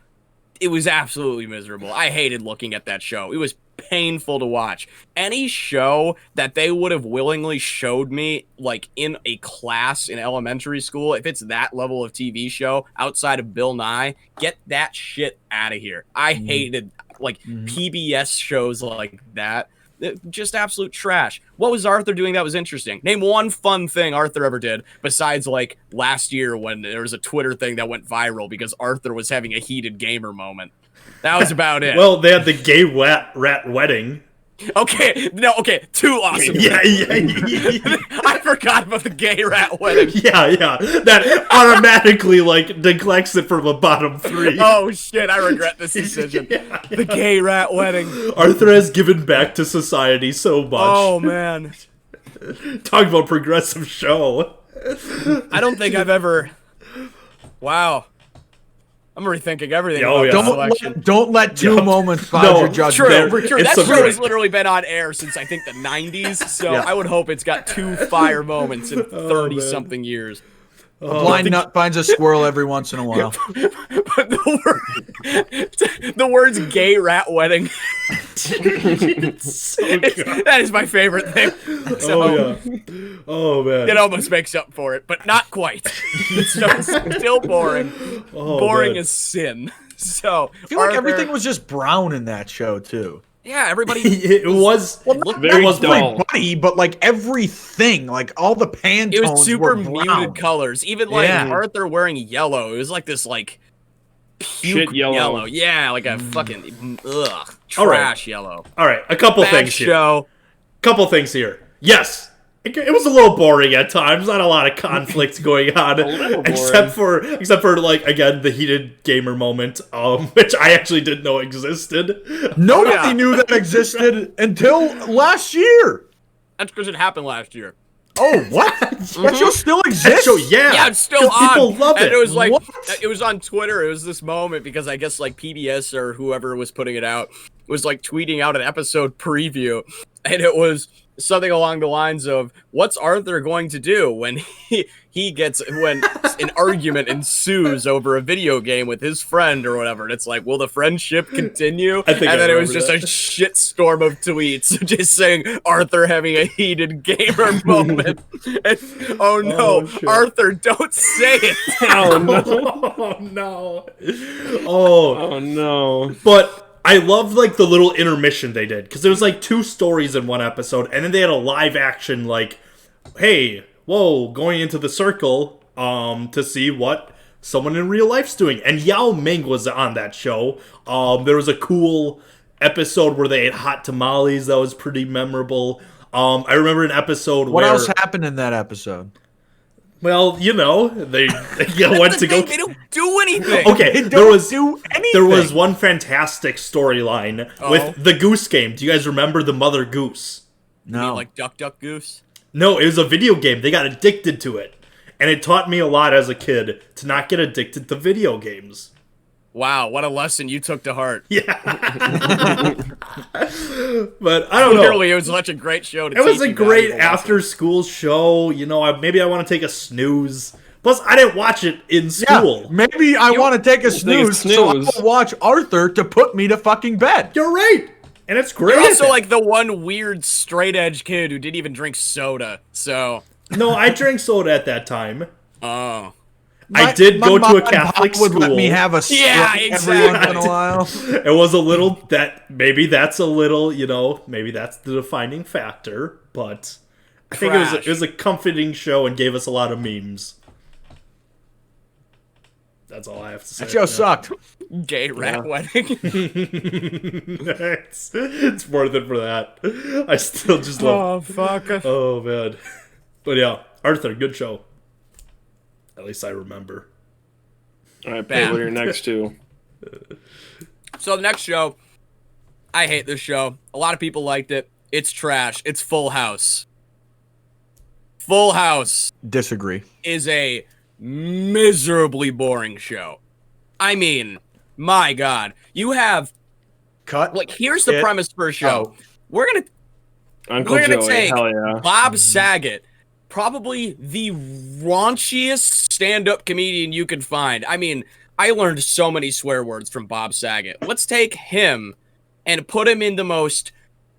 it was absolutely miserable. I hated looking at that show. It was painful to watch. Any show that they would have willingly showed me, like in a class in elementary school, if it's that level of TV show outside of Bill Nye, get that shit out of here. I hated PBS shows like that. Just absolute trash. What was Arthur doing that was interesting? Name one fun thing Arthur ever did besides like last year when there was a Twitter thing that went viral because Arthur was having a heated gamer moment. That was about it. Well, they had the gay rat wedding. Okay, too awesome. Yeah. I forgot about the gay rat wedding. Yeah. That automatically neglects it from a bottom three. Oh shit, I regret this decision. Yeah. The gay rat wedding. Arthur has given back to society so much. Oh man. Talk about progressive show. I don't think I've ever. Wow. I'm rethinking everything. Oh, about yeah. this selection. Don't let two moments cloud No, your judgment. True. It's That a show very- has literally been on air since I think the 90s, so Yeah. I would hope it's got two fire moments in 30-something years. A blind nut finds a squirrel every once in a while. But the words "gay rat wedding" that is my favorite thing. So, Oh yeah. Oh man. it almost makes up for it, but not quite. It's still boring. Oh, Boring man. as sin. So I feel like everything was just brown in that show too. yeah, everybody. It was. Very it was dull. Funny, but like everything, like all the Pantones It was super were brown. muted colors. Even like Yeah. Arthur wearing yellow. It was like this like puke Shit yellow. Yeah, like a fucking All right. trash yellow. All right. A couple Bad things here. show. Couple things here. Yes. It was a little boring at times. Not a lot of conflict going on, little except for like again the heated gamer moment, which I actually didn't know existed. Nobody Oh, yeah. knew that existed until last year. That's because it happened last year. Oh, what? That show still That exists? show, yeah, Yeah, it's still 'cause on. People love and it. it was like What? it was on Twitter. It was this moment because I guess like PBS or whoever was putting it out was like tweeting out an episode preview, and it was something along the lines of, "What's Arthur going to do when when an argument ensues over a video game with his friend or whatever?" And it's like, "Will the friendship continue?" I think and I then it was remember just that. a shit storm of tweets just saying Arthur having a heated gamer moment. And, oh no, Oh, shit. Arthur, don't say it. Oh no. Oh no. Oh, Oh no. but I loved like the little intermission they did because there was like two stories in one episode, and then they had a live action like, hey, whoa, going into the circle to see what someone in real life's doing, and Yao Ming was on that show. There was a cool episode where they ate hot tamales that was pretty memorable. I remember an episode What where else happened in that episode? well, you know, they went to go. They don't do anything. Okay, there was one fantastic storyline with the goose game. Do you guys remember the Mother Goose? You mean No. like Duck Duck Goose? No, it was a video game. They got addicted to it, and it taught me a lot as a kid to not get addicted to video games. Wow, what a lesson you took to heart. Yeah, but I don't know. Literally, it was such a great show to It was teach a you great valuable lessons. after-school show. You know, maybe I want to take a snooze. Plus, I didn't watch it in Yeah, school. maybe I want to take a snooze, so snooze. I'll watch Arthur to put me to fucking bed. You're right, and it's great. You're at also that. like the one weird straight edge kid who didn't even drink soda. So, No, I drank soda at that time. oh. I did My go to mom a and Catholic pop would let school. me have a Sprite Yeah, every exactly. once in a while. It was a little maybe that's a little, you know, maybe that's the defining factor, but I think it Trash. was a comforting show and gave us a lot of memes. That's all I have to say. That show sucked. Gay rat wedding. It's more than for that. I still just love. Oh fuck. Oh man. But yeah, Arthur, good show. At least I remember. All right, Pat, what are your next two? So the next show, I hate this show. A lot of people liked it. It's trash. It's Full House. Full House Disagree. is a miserably boring show. I mean, my God. You have, Cut. like, here's the it premise for a show. out. We're gonna Uncle We're gonna Joey, take hell yeah. Bob Saget, probably the raunchiest stand-up comedian you can find. I mean, I learned so many swear words from Bob Saget. Let's take him and put him in the most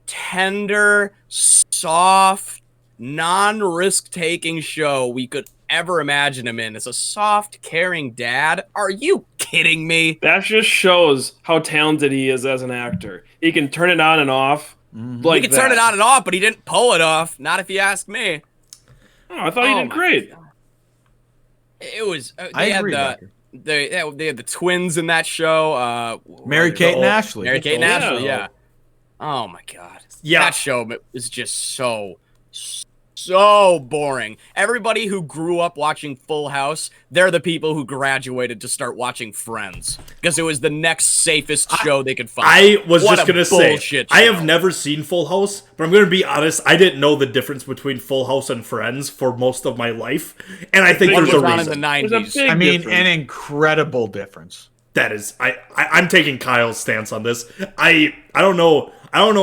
tender, soft, non-risk-taking show we could ever imagine him in. As a soft, caring dad. Are you kidding me? That just shows how talented he is as an actor. He can turn it on and off. Like He could turn it on and off, but he didn't pull it off. Not if you ask me. Oh, I thought he did my great. God. It was. I They agree, had Becker. they had the twins in that show. Mary Kate and Ashley. Mary Kate and Yeah. Ashley. Yeah. Oh my God. Yeah. That show is just so boring. Everybody who grew up watching Full House, they're the people who graduated to start watching Friends because it was the next safest show they could find. I was What just a gonna say, bullshit I show. have never seen Full House, but I'm gonna be honest. I didn't know the difference between Full House and Friends for most of my life, and I think One there's was a on in the reason. There's a 90s. big I mean, difference. an incredible difference. That is, I'm taking Kyle's stance on this. I don't know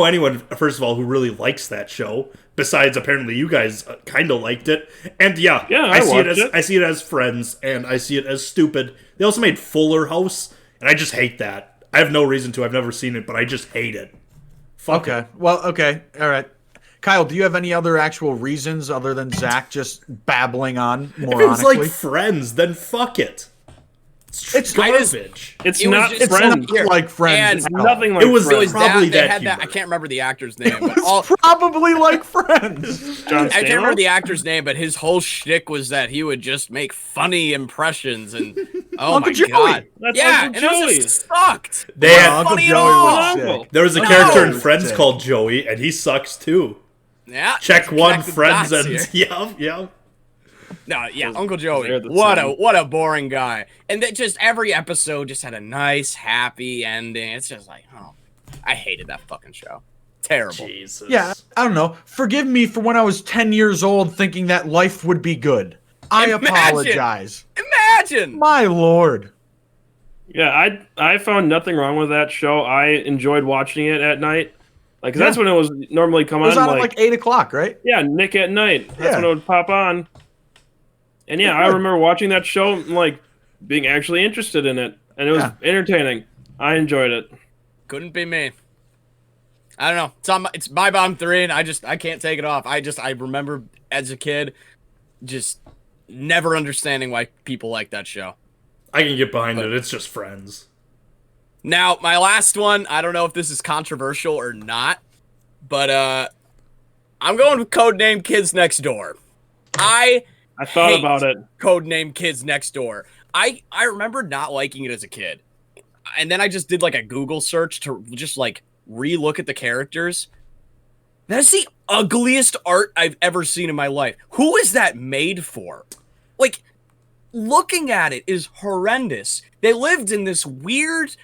anyone, first of all, who really likes that show. Besides, apparently, you guys kind of liked it, and yeah, I see it watched as it. I see it as Friends, and I see it as stupid. They also made Fuller House, and I just hate that. I have no reason to. I've never seen it, but I just hate it. Fuck it. Okay. Well, okay. All right. Kyle, do you have any other actual reasons other than Zach just babbling on If it was moronically? like Friends, then fuck it. It's garbage. It's It was not just- It's Friends. not like Friends. And- at It's all. nothing like It was- Friends. It was Probably that, they that had that. I humor. can't remember the actor's name. But It's all, probably like Friends. John I can't remember Stamos? the actor's name, but his whole shtick was that he would just make funny impressions and oh Uncle my Joey. God, That's yeah, Uncle and it was Joey. just sucked. They Well, had, Uncle funny at Joey all. was Uncle. sick. there was a No. character in Sick. Friends called Joey, and he sucks too. Yeah, Check one, the Friends, dots and here. yeah. No, yeah, Uncle Joey. they're the What same. a boring guy. And that just every episode just had a nice, happy ending. It's just like, oh, I hated that fucking show. Terrible. Jesus. Yeah, I don't know. Forgive me for when I was 10 years old thinking that life would be good. I Imagine. apologize. Imagine. My lord. Yeah, I found nothing wrong with that show. I enjoyed watching it at night. Like, 'cause that's when it was normally come It was on. on at Like, like 8 o'clock, right? yeah, Nick at Night. That's Yeah. when it would pop on. And yeah, I remember watching that show and like being actually interested in it. And it was Yeah. entertaining. I enjoyed it. Couldn't be me. I don't know. It's my bottom three, and I can't take it off. I remember as a kid, just never understanding why people like that show. I can get behind it. It's just Friends. Now, my last one, I don't know if this is controversial or not, but I'm going with Codename Kids Next Door. I thought hate about it. Codename Kids Next Door. I remember not liking it as a kid. And then I just did like a Google search to just like re-look at the characters. That's the ugliest art I've ever seen in my life. Who is that made for? Like, looking at it is horrendous. They lived in this weird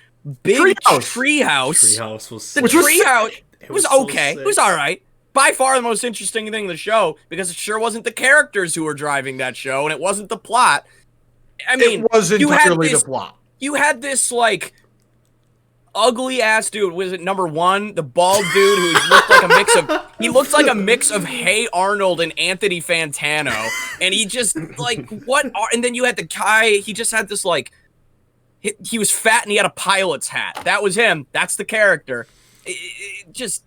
big treehouse. Treehouse was The sick. treehouse it was so okay. sick. It was all right. By far the most interesting thing in the show because it sure wasn't the characters who were driving that show and it wasn't the plot. I mean, It was you had entirely this, the plot. You had this like ugly ass dude. Was it number one? The bald dude who looked like a mix of Hey Arnold and Anthony Fantano, and he just like and then you had the guy. He just had this like he was fat and he had a pilot's hat. That was him. That's the character. It just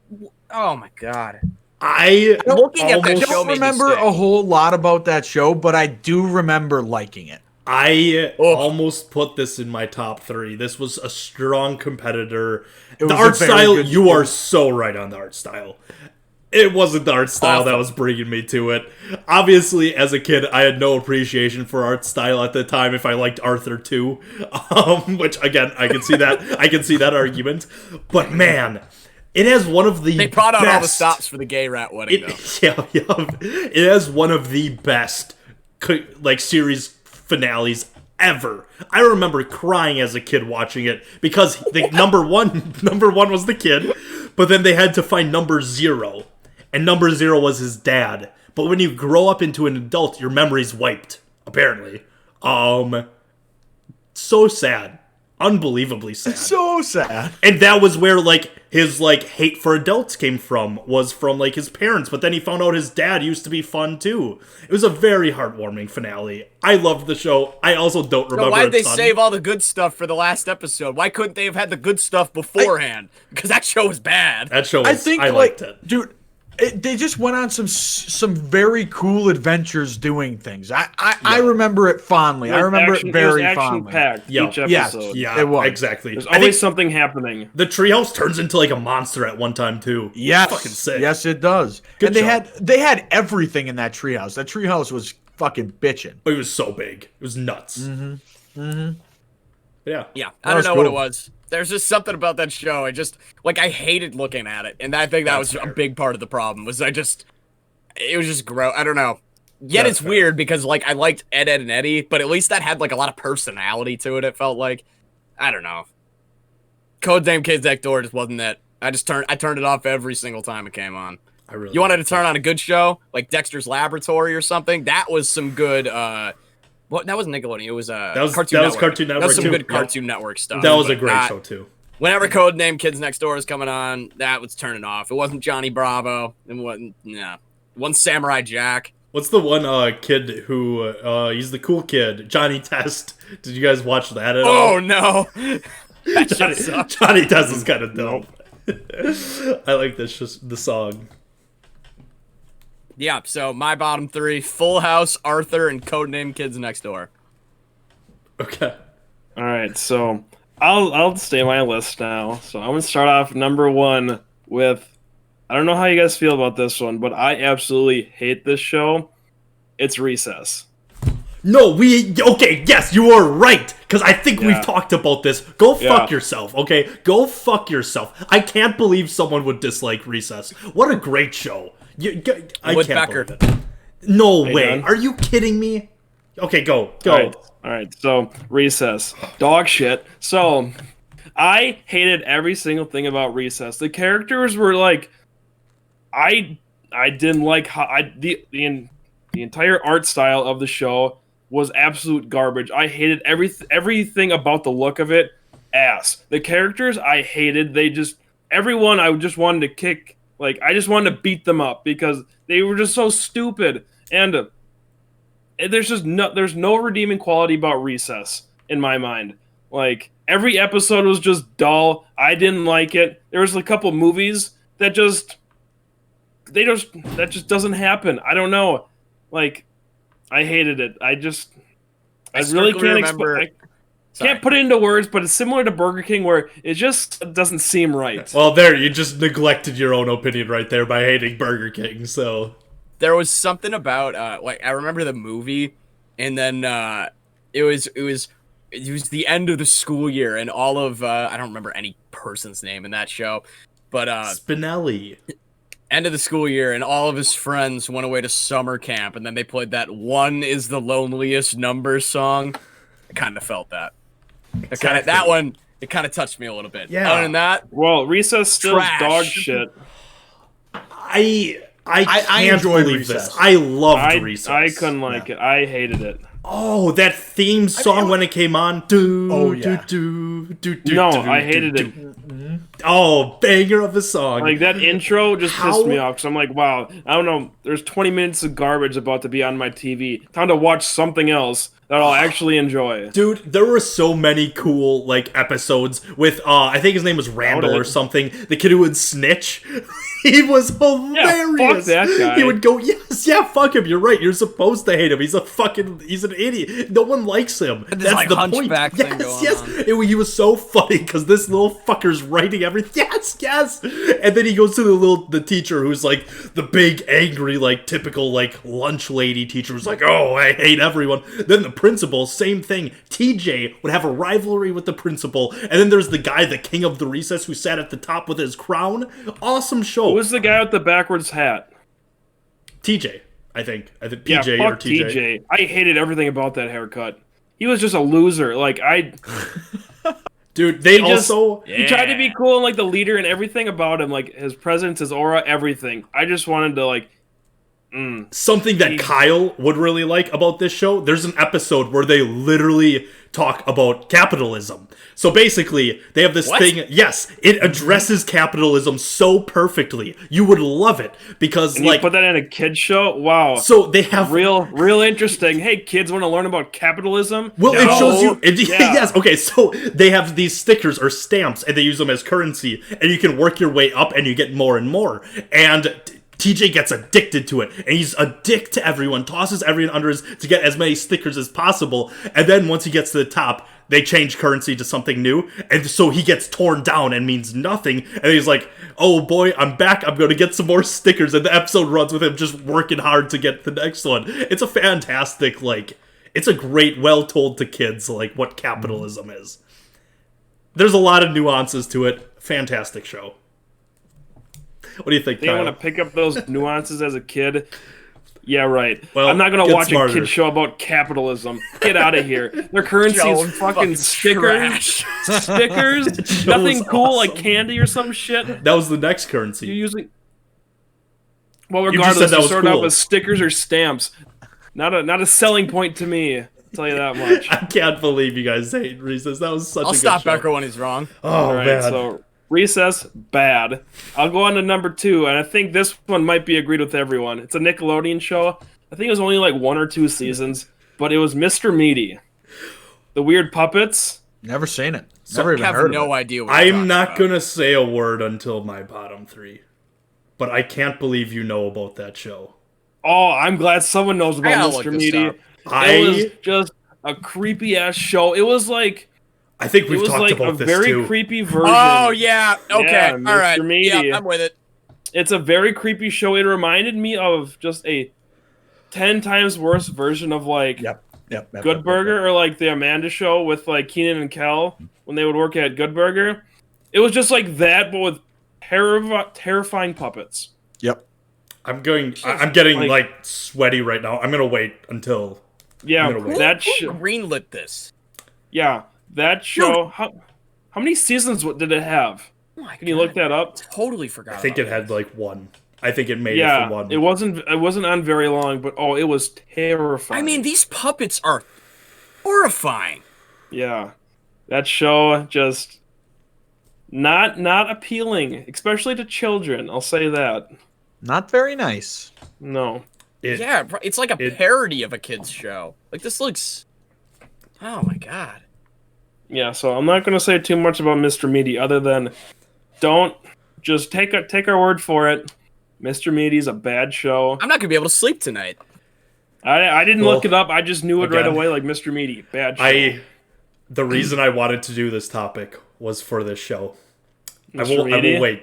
oh my God. Looking at that I show don't made me remember sick. a whole lot about that show, but I do remember liking it. I almost put this in my top three. This was a strong competitor. It The was a art very style, good you show. are so right on the art style. It wasn't the art style that was bringing me to it. Obviously, as a kid, I had no appreciation for art style at the time. If I liked Arthur too, which again, I can see that. I can see that argument. But man, it has one of the They brought out all the best- stops for the gay rat wedding, though. Yeah. It has one of the best like series finales ever. I remember crying as a kid watching it because the number one was the kid, but then they had to find number 0. And number 0 was his dad. But when you grow up into an adult, your memory's wiped, apparently. So sad. Unbelievably sad. So sad. And that was where, like, his, like, hate for adults came from. Was from, like, his parents. But then he found out his dad used to be fun, too. It was a very heartwarming finale. I loved the show. I also don't remember Why did they a ton. save all the good stuff for the last episode? Why couldn't they have had the good stuff beforehand? Because that show was bad. That show was, I think, liked it. dude, they just went on some very cool adventures doing things. I remember it fondly. I remember it very fondly. Packed Yeah. each Yes. episode. Yeah, It was. exactly. There's I think always something happening. the treehouse turns into, like, a monster at one time, too. Yes, Fucking sick. yes, it does. Good and they job. had everything in that treehouse. That treehouse was fucking bitching. It was so big. It was nuts. Yeah. Yeah, I don't was know what it cool. was. There's just something about that show. I hated looking at it, and I think that was a big part of the problem. It was just gross. I don't know. Yet That's it's fair. weird because like I liked Ed, Ed and Eddie, but at least that had like a lot of personality to it. It felt like, I don't know. Codename Kids Next Door just wasn't it. I turned it off every single time it came on. I really You wanted to turn on a good show like Dexter's Laboratory or something? That was some good. What? That wasn't Nickelodeon. It was Cartoon Network. Cartoon That Network was some too. good Yep. Cartoon Network stuff. That was a but great not- show, too. Whenever Codename Kids Next Door is coming on, that was turning off. It wasn't Johnny Bravo. It wasn't. One Samurai Jack. What's the one kid who he's the cool kid, Johnny Test? Did you guys watch that at all? Oh no, that shit sucked. Johnny Test is kind of dope. I like the song. Yeah. So my bottom 3: Full House, Arthur, and Codename Kids Next Door. Okay. All right, so I'll stay my list now. So I'm gonna start off number 1 with. I don't know how you guys feel about this one, but I absolutely hate this show. It's Recess. No, okay, yes, you are right. Because I think we've talked about this. Go fuck yourself, okay? Go fuck yourself. I can't believe someone would dislike Recess. What a great show. I With can't Becker. believe it. No way. done? Are you kidding me? Okay, go. All right, so Recess. Dog shit. So I hated every single thing about Recess. The characters were like, I didn't like how the entire art style of the show was absolute garbage. I hated everything about the look of it. Ass. The characters I hated. Everyone I just wanted to kick. Like I just wanted to beat them up because they were just so stupid. And there's no redeeming quality about Recess in my mind. Like every episode was just dull. I didn't like it. There was a couple movies that just doesn't happen. I don't know. Like I hated it. I really can't can't put it into words, but it's similar to Burger King where it just doesn't seem right. Well, there, you just neglected your own opinion right there by hating Burger King, so... There was something about like I remember the movie, and then it was the end of the school year, and all of I don't remember any person's name in that show, but Spinelli. end of the school year, and all of his friends went away to summer camp, and then they played that "One Is the Loneliest Number" song. I kind of felt that. That one, it kind of touched me a little bit. Yeah. Other than that, Well, Recess still Trash. dog shit. I I can't enjoyed believe Recess. this. I loved Recess. I couldn't like it. I hated it. Oh, that theme song when it came on. Do, Oh, yeah. No, I hated it. Oh, banger of a song. Like that intro just How- pissed me off because I'm like, wow, I don't know. There's 20 minutes of garbage about to be on my TV. Time to watch something else. that I'll actually enjoy. Dude, there were so many cool like episodes with I think his name was Randall or something. The kid who would snitch. He was hilarious. Yeah, fuck that guy. He would go, fuck him. You're right. You're supposed to hate him. He's an idiot. No one likes him. This, That's like, the point. hunchback thing going on. He was so funny because this little fucker's writing everything. Yes. And then he goes to the teacher who's like the big angry like typical like lunch lady teacher who's like, oh, I hate everyone. Then the principal, same thing. TJ would have a rivalry with the principal, and then there's the guy, the king of the recess, who sat at the top with his crown. Awesome show. Who was the guy with the backwards hat? TJ, I think PJ yeah, or fuck TJ. TJ. I hated everything about that haircut. He was just a loser. Like Dude, he tried to be cool and like the leader and everything about him, like his presence, his aura, everything. I just wanted to like. Something that Kyle would really like about this show, there's an episode where they literally talk about capitalism. So basically, they have this thing, yes, it addresses capitalism so perfectly. You would love it because and you put that in a kid's show? Wow. So they have real interesting. Hey, kids want to learn about capitalism? Well, it shows you yes, okay, so they have these stickers or stamps and they use them as currency and you can work your way up and you get more and more. And TJ gets addicted to it, and he's a dick to everyone, tosses everyone under his to get as many stickers as possible, and then once he gets to the top, they change currency to something new, and so he gets torn down and means nothing, and he's like, oh boy, I'm back, I'm gonna get some more stickers, and the episode runs with him just working hard to get the next one. It's a fantastic, like, it's a great, well-told to kids, like, what capitalism is. There's a lot of nuances to it. Fantastic show. What do you think, They Kyle? want to pick up those nuances as a kid. Yeah, right. Well, I'm not going to watch smarter. a kid show about capitalism. Get out of here. Their currency is fucking stickers. Stickers. Nothing cool like candy or some shit. That was the next currency. You're using... Well, just regardless, said that you was start out cool. with stickers or stamps. Not a selling point to me. I'll tell you that much. I can't believe you guys hate Recess. That was such a I'll good stop show. Becker when he's wrong. Oh, All right, man. so Recess, bad. I'll go on to number 2, and I think this one might be agreed with everyone. It's a Nickelodeon show. I think it was only like 1 or 2 seasons, but it was Mr. Meaty. The weird puppets. Never seen it. Never even I have heard no of it. idea what you're I'm talking not about. going to say a word until my bottom 3. But I can't believe you know about that show. Oh, I'm glad someone knows I about gotta look Mr. this Meaty. up. It was just a creepy ass show. It was like I think it we've was talked like about a this very too. creepy version. Oh, yeah. Okay. Yeah, All right. Mr. Meaty. Yeah, I'm with it. It's a very creepy show. It reminded me of just a 10 times worse version of like Yep. Good Burger or like the Amanda Show with like Keenan and Kel when they would work at Good Burger. It was just like that, but with terrifying puppets. Yep. I'm getting like- like sweaty right now. I'm going to wait until Yeah, I'm gonna wait. that Who show. greenlit this? Yeah, that show. How many seasons did it have? Oh my Can you look that up? Totally forgot. I think it had like 1. I think it made it Yeah, for 1. it wasn't on very long, but it was terrifying. I mean, these puppets are horrifying. yeah, that show just not appealing, especially to children. I'll say that. Not very nice. No. Yeah, it's like a parody of a kid's show. Like, this looks... Oh, my God. Yeah, so I'm not gonna say too much about Mr. Meaty, other than don't just take our word for it. Mr. Meaty's a bad show. I'm not going to be able to sleep tonight. I didn't Well, look it up. I just knew it right again, away. Like Mr. Meaty, bad show. The reason I wanted to do this topic was for this show. I Mr. will Meaty? wait.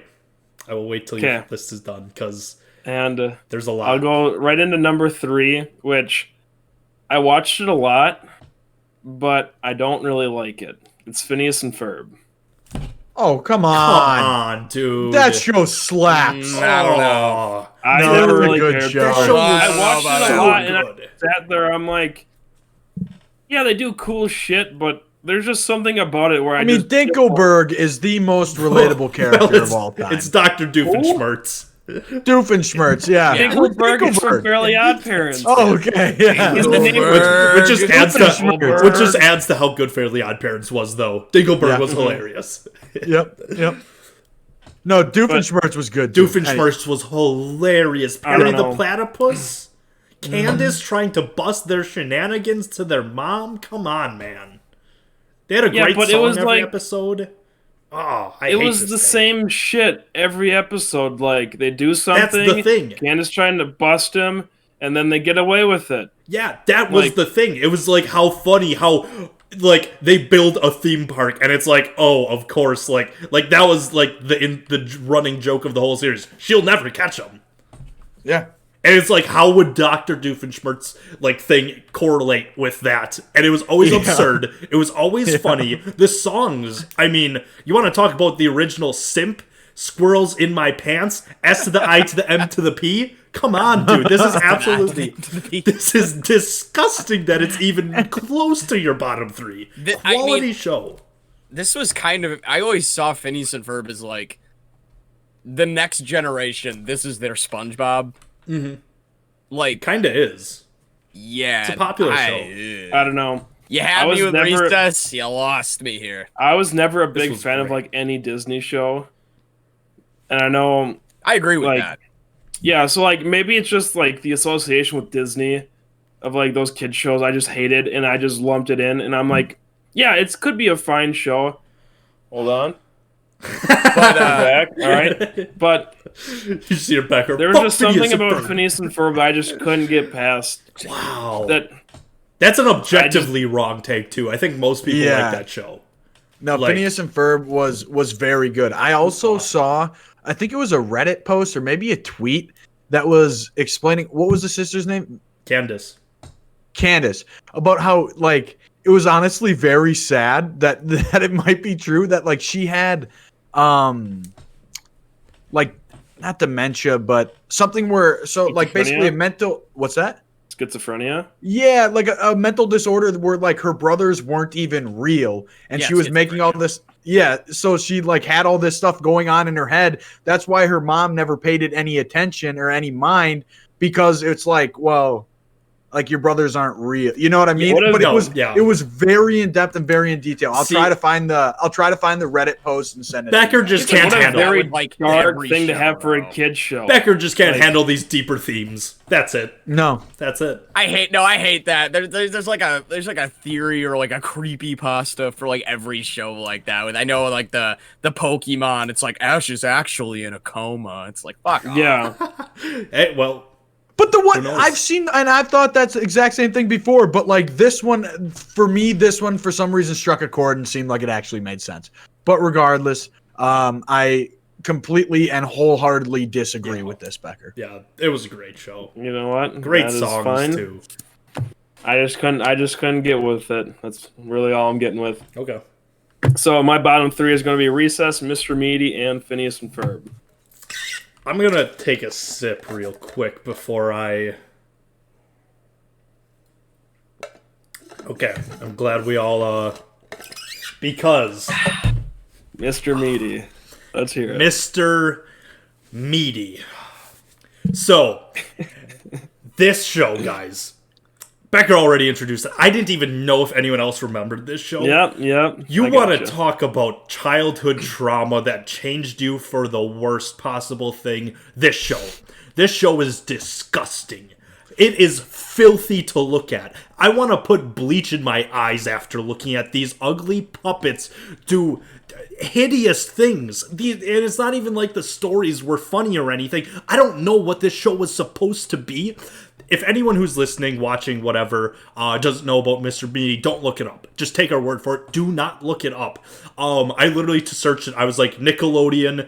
I will wait till Okay. your list is done because And there's a lot. I'll go right into number 3, which I watched it a lot, but I don't really like it. It's Phineas and Ferb. Oh, come Come on. on, dude. That show slaps. I don't know. I No, never it's a really good cared. show. That Oh, show I was don't know watched about it a that. lot, and I good. sat there, I'm like, yeah, they do cool shit, but there's just something about it where I mean, Dinkelberg is the most relatable character of all time. It's Dr. Doofenshmirtz. Doofenshmirtz, yeah. Yeah. Dinkelberg is from Fairly Odd Parents. Oh, okay, yeah. He's the name Which just Doofenshmirtz. which just adds to how good Fairly Odd Parents was, though. Dinkelberg Yeah. was hilarious. Yep. No, Doofenshmirtz was good. Too. Doofenshmirtz was hilarious. I don't Perry the know. Platypus. Candace trying to bust their shenanigans to their mom? Come on, man. They had a great but song it was every like, episode. Oh, I it hate was this the thing. same shit every episode. Like, they do something. That's the thing. Candace trying to bust him, and then they get away with it. Yeah, that was Like- the thing. It was like how funny, how like they build a theme park and it's like, oh, of course, like that was like the running joke of the whole series. She'll never catch him. Yeah. And it's like, how would Dr. Doofenshmirtz like thing correlate with that? And it was always absurd. It was always funny. The songs, I mean, you want to talk about the original simp? Squirrels in my pants, S to the I to the M to the P? Come on, dude. This is absolutely... This is disgusting that it's even close to your bottom three. Quality show. This was kind of... I always saw Phineas and Ferb as, like, the next generation. This is their SpongeBob. Mm-hmm. Like... Kinda is. Yeah. It's a popular show. I don't know. You had was me with never- Recess, you lost me here. I was never a big was fan of great. like any Disney show, and I know, I agree with like, that. yeah. So like maybe it's just like the association with Disney of like those kid shows I just hated, and I just lumped it in, and I'm like, yeah, it could be a fine show. Hold on, But, back, all right, but You see her back. there was just something about Phineas and Ferb I just couldn't get past. Wow. That That's an objectively wrong take, too. I think most people Yeah. like that show. No, Like- Phineas and Ferb was very good. I also saw, I think it was a Reddit post or maybe a tweet that was explaining, what was the sister's name? Candace. Candace, about how like it was honestly very sad that that it might be true that like she had like not dementia but something where so like basically a Schizophrenia? mental, what's that? schizophrenia. Yeah, like a mental disorder where like her brothers weren't even real and Yeah, she was making all schizophrenia. this, yeah, so she like had all this stuff going on in her head. That's why her mom never paid it any attention or any mind, because it's like, well, like your brothers aren't real. You know what I mean? what if- But no, it was very in depth and very in detail. I'll See- try to find the Reddit post and send it. Becker to you. just It's like, can't what if handle that it. Very would, like, dark every thing to show, have for a bro. kid show. Becker just can't Like- handle these deeper themes. That's it. No. That's it. I hate that. There's like a theory or like a creepy pasta for like every show like that. With I know like the Pokemon, it's like Ash is actually in a coma. It's like fuck off. Yeah, Hey, well, But the Who one knows? I've seen, and I've thought that's the exact same thing before, but like this one, for me, this one for some reason struck a chord and seemed like it actually made sense. But regardless, I completely and wholeheartedly disagree with this, Becker. yeah, it was a great show. you know what? Great That is songs, fine. too. I just couldn't get with it. That's really all I'm getting with. Okay. So my bottom three is going to be Recess, Mr. Meaty, and Phineas and Ferb. I'm going to take a sip real quick before I... Okay, I'm glad we all, because Mr. Meaty. Let's hear it. Mr. Meaty. So, this show, guys, Becker already introduced it. I didn't even know if anyone else remembered this show. Yep. You I want to gotcha. talk about childhood trauma that changed you for the worst possible thing? This show. This show is disgusting. It is filthy to look at. I want to put bleach in my eyes after looking at these ugly puppets do hideous things. And it's not even like the stories were funny or anything. I don't know what this show was supposed to be. If anyone who's listening, watching, whatever, doesn't know about Mr. Meaty, don't look it up. Just take our word for it. Do not look it up. I literally to search it, I was like Nickelodeon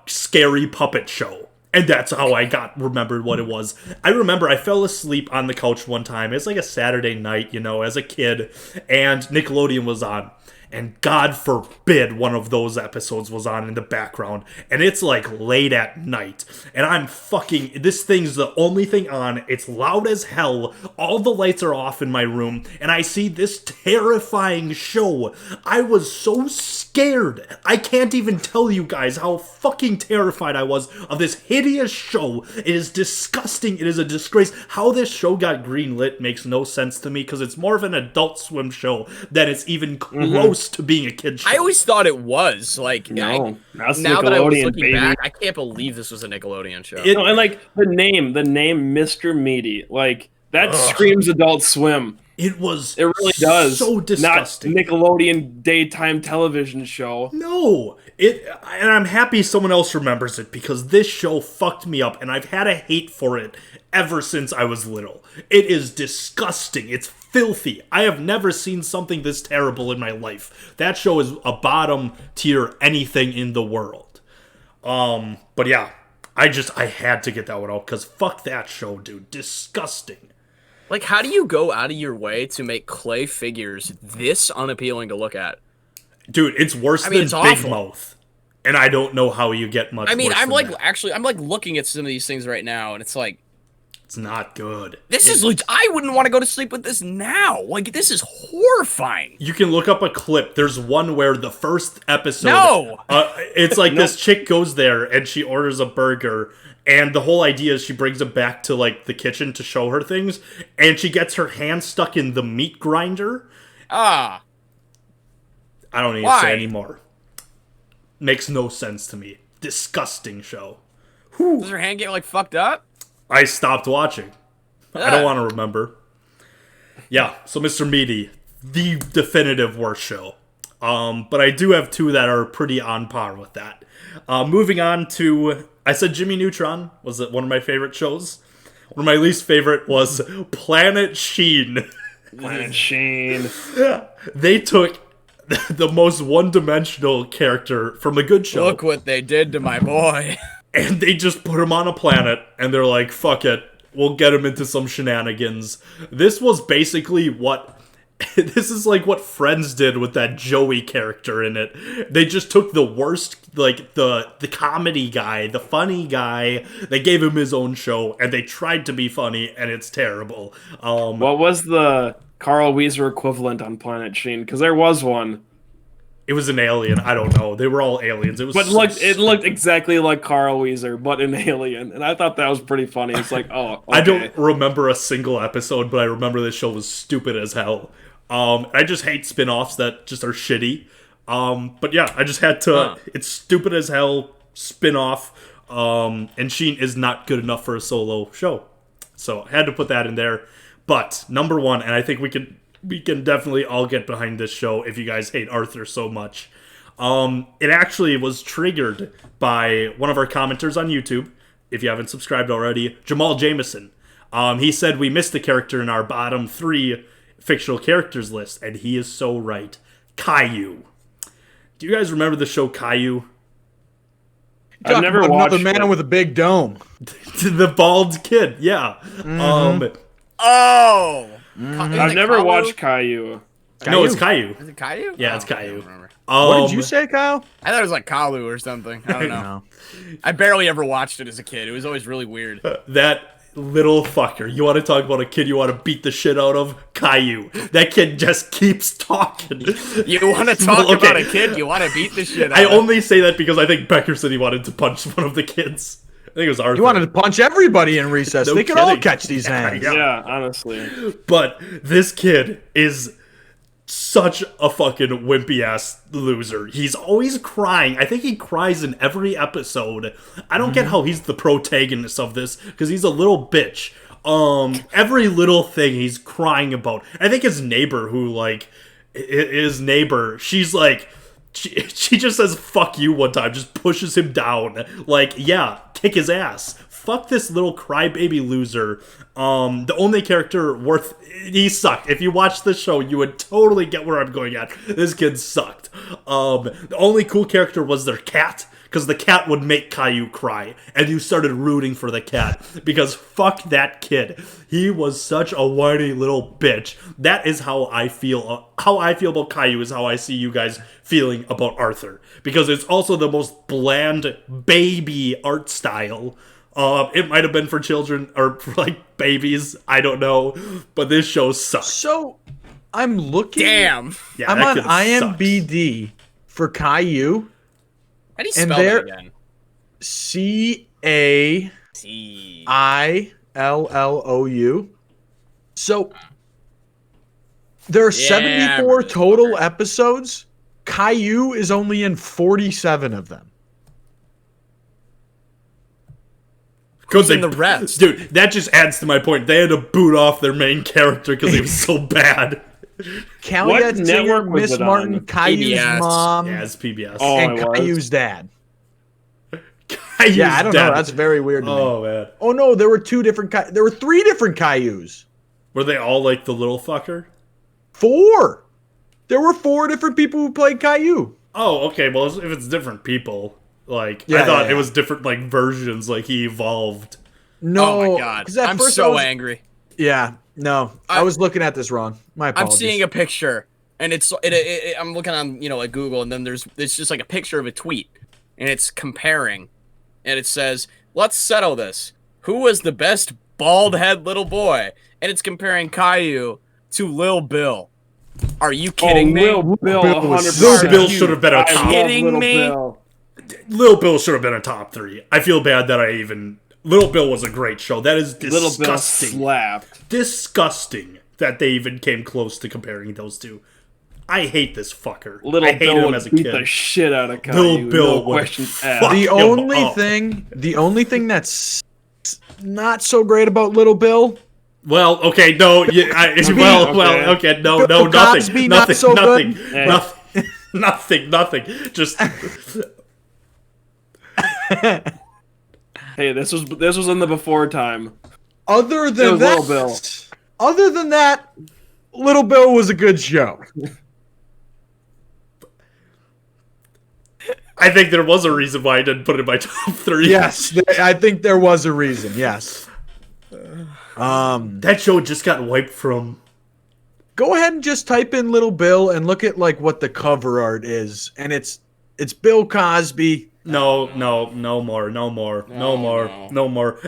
scary puppet show. And that's how I remembered what it was. I remember I fell asleep on the couch one time. It's like a Saturday night, as a kid, and Nickelodeon was on. And God forbid one of those episodes was on in the background. And it's like late at night. And I'm this thing's the only thing on. It's loud as hell. All the lights are off in my room. And I see this terrifying show. I was so scared scared. I can't even tell you guys how fucking terrified I was of this hideous show. It is disgusting. It is a disgrace. How this show got greenlit makes no sense to me because it's more of an Adult Swim show than it's even close to being a kid show. I always thought it was like No, that's now that I was Nickelodeon, looking baby. back, I can't believe this was a Nickelodeon show. No, and like the name Mr. Meaty, like that screams Adult Swim. It was. It really does. So disgusting. Not Nickelodeon daytime television show. No, and I'm happy someone else remembers it because this show fucked me up, and I've had a hate for it ever since I was little. It is disgusting. It's filthy. I have never seen something this terrible in my life. That show is a bottom tier anything in the world. But yeah, I had to get that one out because fuck that show, dude. Disgusting. Like, how do you go out of your way to make clay figures this unappealing to look at? Dude, it's worse than it's Big awful. Mouth. And I don't know how you get much I mean, worse I'm than like, that. actually, I'm like looking at some of these things right now, and it's like, It's not good. this is, I wouldn't want to go to sleep with this now. Like, this is horrifying. You can look up a clip. There's one where the first episode... No! It's like this chick goes there and she orders a burger, and the whole idea is she brings it back to, like, the kitchen to show her things, and she gets her hand stuck in the meat grinder. Ah. I don't need to say anymore. Makes no sense to me. Disgusting show. Does her hand get, like, fucked up? I stopped watching. I don't want to remember. Yeah, so Mr. Meaty, the definitive worst show. But I do have two that are pretty on par with that. Moving on to, I said Jimmy Neutron was one of my favorite shows. One of my least favorite was Planet Sheen. Planet Sheen. They took the most one-dimensional character from The Good Show. Look what they did to my boy. And they just put him on a planet, and they're like, fuck it, we'll get him into some shenanigans. This was basically this is like what Friends did with that Joey character in it. They just took the worst, like, the comedy guy, the funny guy, they gave him his own show, and they tried to be funny, and it's terrible. What was the Carl Weezer equivalent on Planet Sheen? Because there was one. It was an alien. I don't know. They were all aliens. It was. But it looked exactly like Carl Weezer, but an alien, and I thought that was pretty funny. It's like, oh, okay. I don't remember a single episode, but I remember this show was stupid as hell. I just hate spin-offs that just are shitty. But yeah, I just had to. It's stupid as hell spin-off. And Sheen is not good enough for a solo show, so I had to put that in there. But number one, and I think we can definitely all get behind this show if you guys hate Arthur so much. It actually was triggered by one of our commenters on YouTube. If you haven't subscribed already, Jamal Jameson. He said we missed the character in our bottom 3 fictional characters list, and he is so right. Caillou. Do you guys remember the show Caillou? I've never watched another man with a big dome. The bald kid, yeah. Oh! I've never watched Caillou. No, it's Caillou. Is it Caillou? Yeah, it's I don't Caillou. remember. What did you say, Kyle? I thought it was like Kalu or something. I don't know. No. I barely ever watched it as a kid. It was always really weird. That little fucker. You want to talk about a kid you want to beat the shit out of? Caillou. That kid just keeps talking. You want to talk about a kid? You want to beat the shit out I of? only say that because I think Becker said he wanted to punch one of the kids. I think it was Arthur. You wanted to punch everybody in recess. No They could all kidding. catch these hands. Yeah. Yeah, honestly. But this kid is such a fucking wimpy ass loser. He's always crying. I think he cries in every episode. I don't get how he's the protagonist of this because he's a little bitch. Every little thing he's crying about. I think his neighbor, she's like, she just says "fuck you" one time, just pushes him down. Like, yeah, kick his ass. Fuck this little crybaby loser. The only character he sucked. If you watch this show, you would totally get where I'm going at. This kid sucked. The only cool character was their cat, because the cat would make Caillou cry, and you started rooting for the cat, because fuck that kid. He was such a whiny little bitch. That is how I feel. How I feel about Caillou is how I see you guys feeling about Arthur, because it's also the most bland baby art style. It might have been for children or for like babies, I don't know, but this show sucks. So, I'm looking. Damn. Yeah, I'm that on kid sucks. IMBD for Caillou. How do you And spell there- that again? CAILLOU. So there are Yeah, 74 remember this total fucker. episodes. Caillou is only in 47 of them. Who's in the rest? Dude, that just adds to my point. They had to boot off their main character because he was so bad. Calliet Singer, network was Miss it Martin, on? Caillou's PBS. mom, Yeah, it's PBS. Oh, and it was? Caillou's dad. Caillou's Yeah, I don't dead. know. That's very weird to me. Oh, man. Oh no, there were there were 3 different Caillou's. Were they all like the little fucker? 4. There were 4 different people who played Caillou. Oh, okay. Well, if it's different people, like, Yeah, I thought yeah. it was different, like, versions, like, he evolved. No, Oh my god. 'cause at I'm first so I was- angry. Yeah, no, I was looking at this wrong. My I'm apologies. seeing a picture, and I'm looking on, like Google, and then it's just like a picture of a tweet, and it's comparing, and it says, "Let's settle this. Who was the best bald head little boy?" And it's comparing Caillou to Lil Bill. Are you kidding me? Lil Bill, Bill was 100%. Lil Bill should have been a I top. love Kidding Lil me? Bill. Lil Bill should have been a top 3. I feel bad that I even... Little Bill was a great show. That is Little Bill disgusting. slapped. Disgusting that they even came close to comparing those two. I hate this fucker. I Little hated Bill him would as a beat the kid. shit out of Caillou. Lil Bill no would questions fuck asked. the him only thing that's not so great about Little Bill. Well, okay, no, okay, no, Bill Cosby, nothing, not nothing, so nothing, good. Hey. nothing, just Hey, this was in the before time. Other It than was that, Lil Bill. other than that, Little Bill was a good show. I think there was a reason why I didn't put it in my top 3. Yes, I think there was a reason. Yes. That show just got wiped from. Go ahead and just type in Little Bill and look at like what the cover art is, and it's Bill Cosby. No more.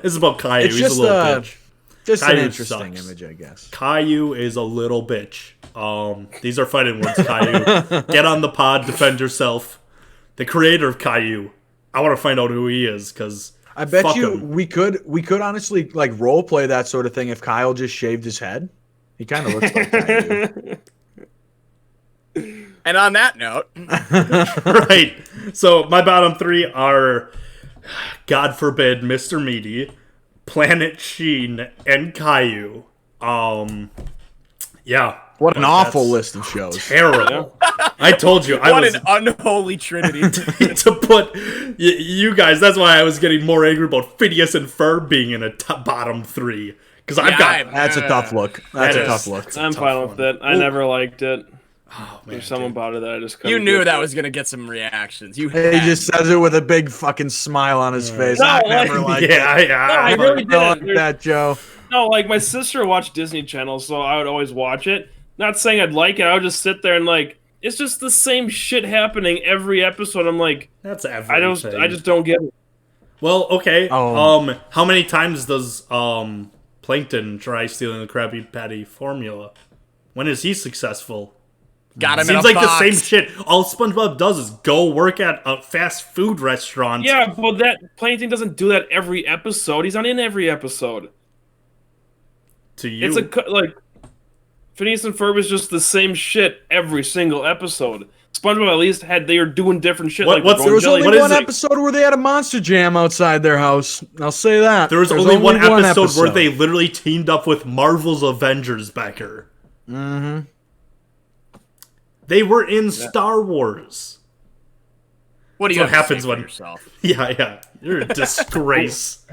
It's about Caillou. It's He's just a little bitch. just an Caillou interesting sucks. image, I guess. Caillou is a little bitch. These are fighting words, Caillou. Get on the pod, defend yourself. The creator of Caillou. I want to find out who he is, because I bet fuck you him. we could honestly like role play that sort of thing if Kyle just shaved his head. He kind of looks like Caillou. And on that note, Right. So my bottom 3 are, God forbid, Mr. Meaty, Planet Sheen, and Caillou. Yeah. What an But awful that's list of shows. Terrible. I told you. I what was an unholy trinity. to put you guys. That's why I was getting more angry about Phineas and Ferb being in a bottom 3, because I've got. That's a tough look. That's That a tough is- look. I'm tough fine with one. it. I never liked it. Oh man, There's something dude. about it that I just couldn't You knew get that to. was gonna get some reactions. You He had just says it with a big fucking smile on his face. No, I like- never liked Yeah, it. yeah. No, I I really don't like didn't. that, Joe. No, like my sister watched Disney Channel, so I would always watch it. Not saying I'd like it. I would just sit there and like, it's just the same shit happening every episode. I'm like, That's everything. I just don't get it. Well, okay. Oh. How many times does Plankton try stealing the Krabby Patty formula? When is he successful? got him Seems in a like box. the same shit. All SpongeBob does is go work at a fast food restaurant. Yeah, but that Plankton doesn't do that every episode. He's not in every episode. To you, It's like Phineas and Ferb is just the same shit every single episode. SpongeBob at least they were doing different shit. What- like what's- the There was jelly- only what is one it? episode where they had a monster jam outside their house. I'll say that. there was There's only one episode where they literally teamed up with Marvel's Avengers Becker. Mm-hmm. They were in Star Wars. What do you That's what have to happens say when- for yourself? Yeah. You're a disgrace.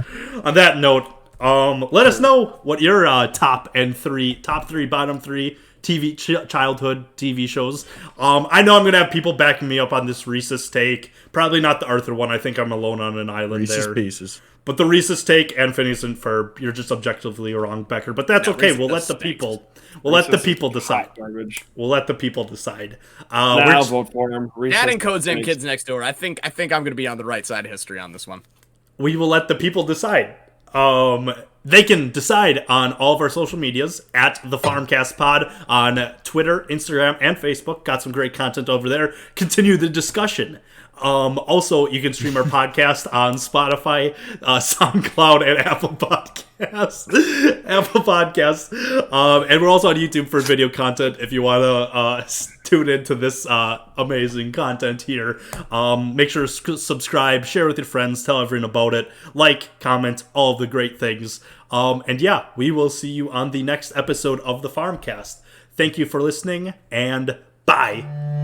On that note, let us know what your top three, bottom 3 childhood TV shows. I know I'm gonna have people backing me up on this Reese's take. Probably not the Arthur one. I think I'm alone on an island Reese's there. Pieces. But the Reese's take and Phineas and Ferb, you're just objectively wrong, Becker. But that's No, okay. Reese's We'll let the stinks. people. We'll let the Reese's people is decide. hot garbage. We'll let the people decide. Now We're I'll just- vote for him. Reese's That and Code's Name stinks. Kids Next Door. I think I'm gonna be on the right side of history on this one. we will let the people decide. they can decide on all of our social medias at the Farmcast Pod on Twitter, Instagram, and Facebook. Got some great content over there. Continue the discussion. Also, you can stream our podcast on Spotify, SoundCloud, and Apple Podcasts. And we're also on YouTube for video content if you want to tune into this amazing content here. Make sure to subscribe, share with your friends, tell everyone about it, like, comment, all of the great things. And yeah, we will see you on the next episode of the Farmcast. Thank you for listening, and bye.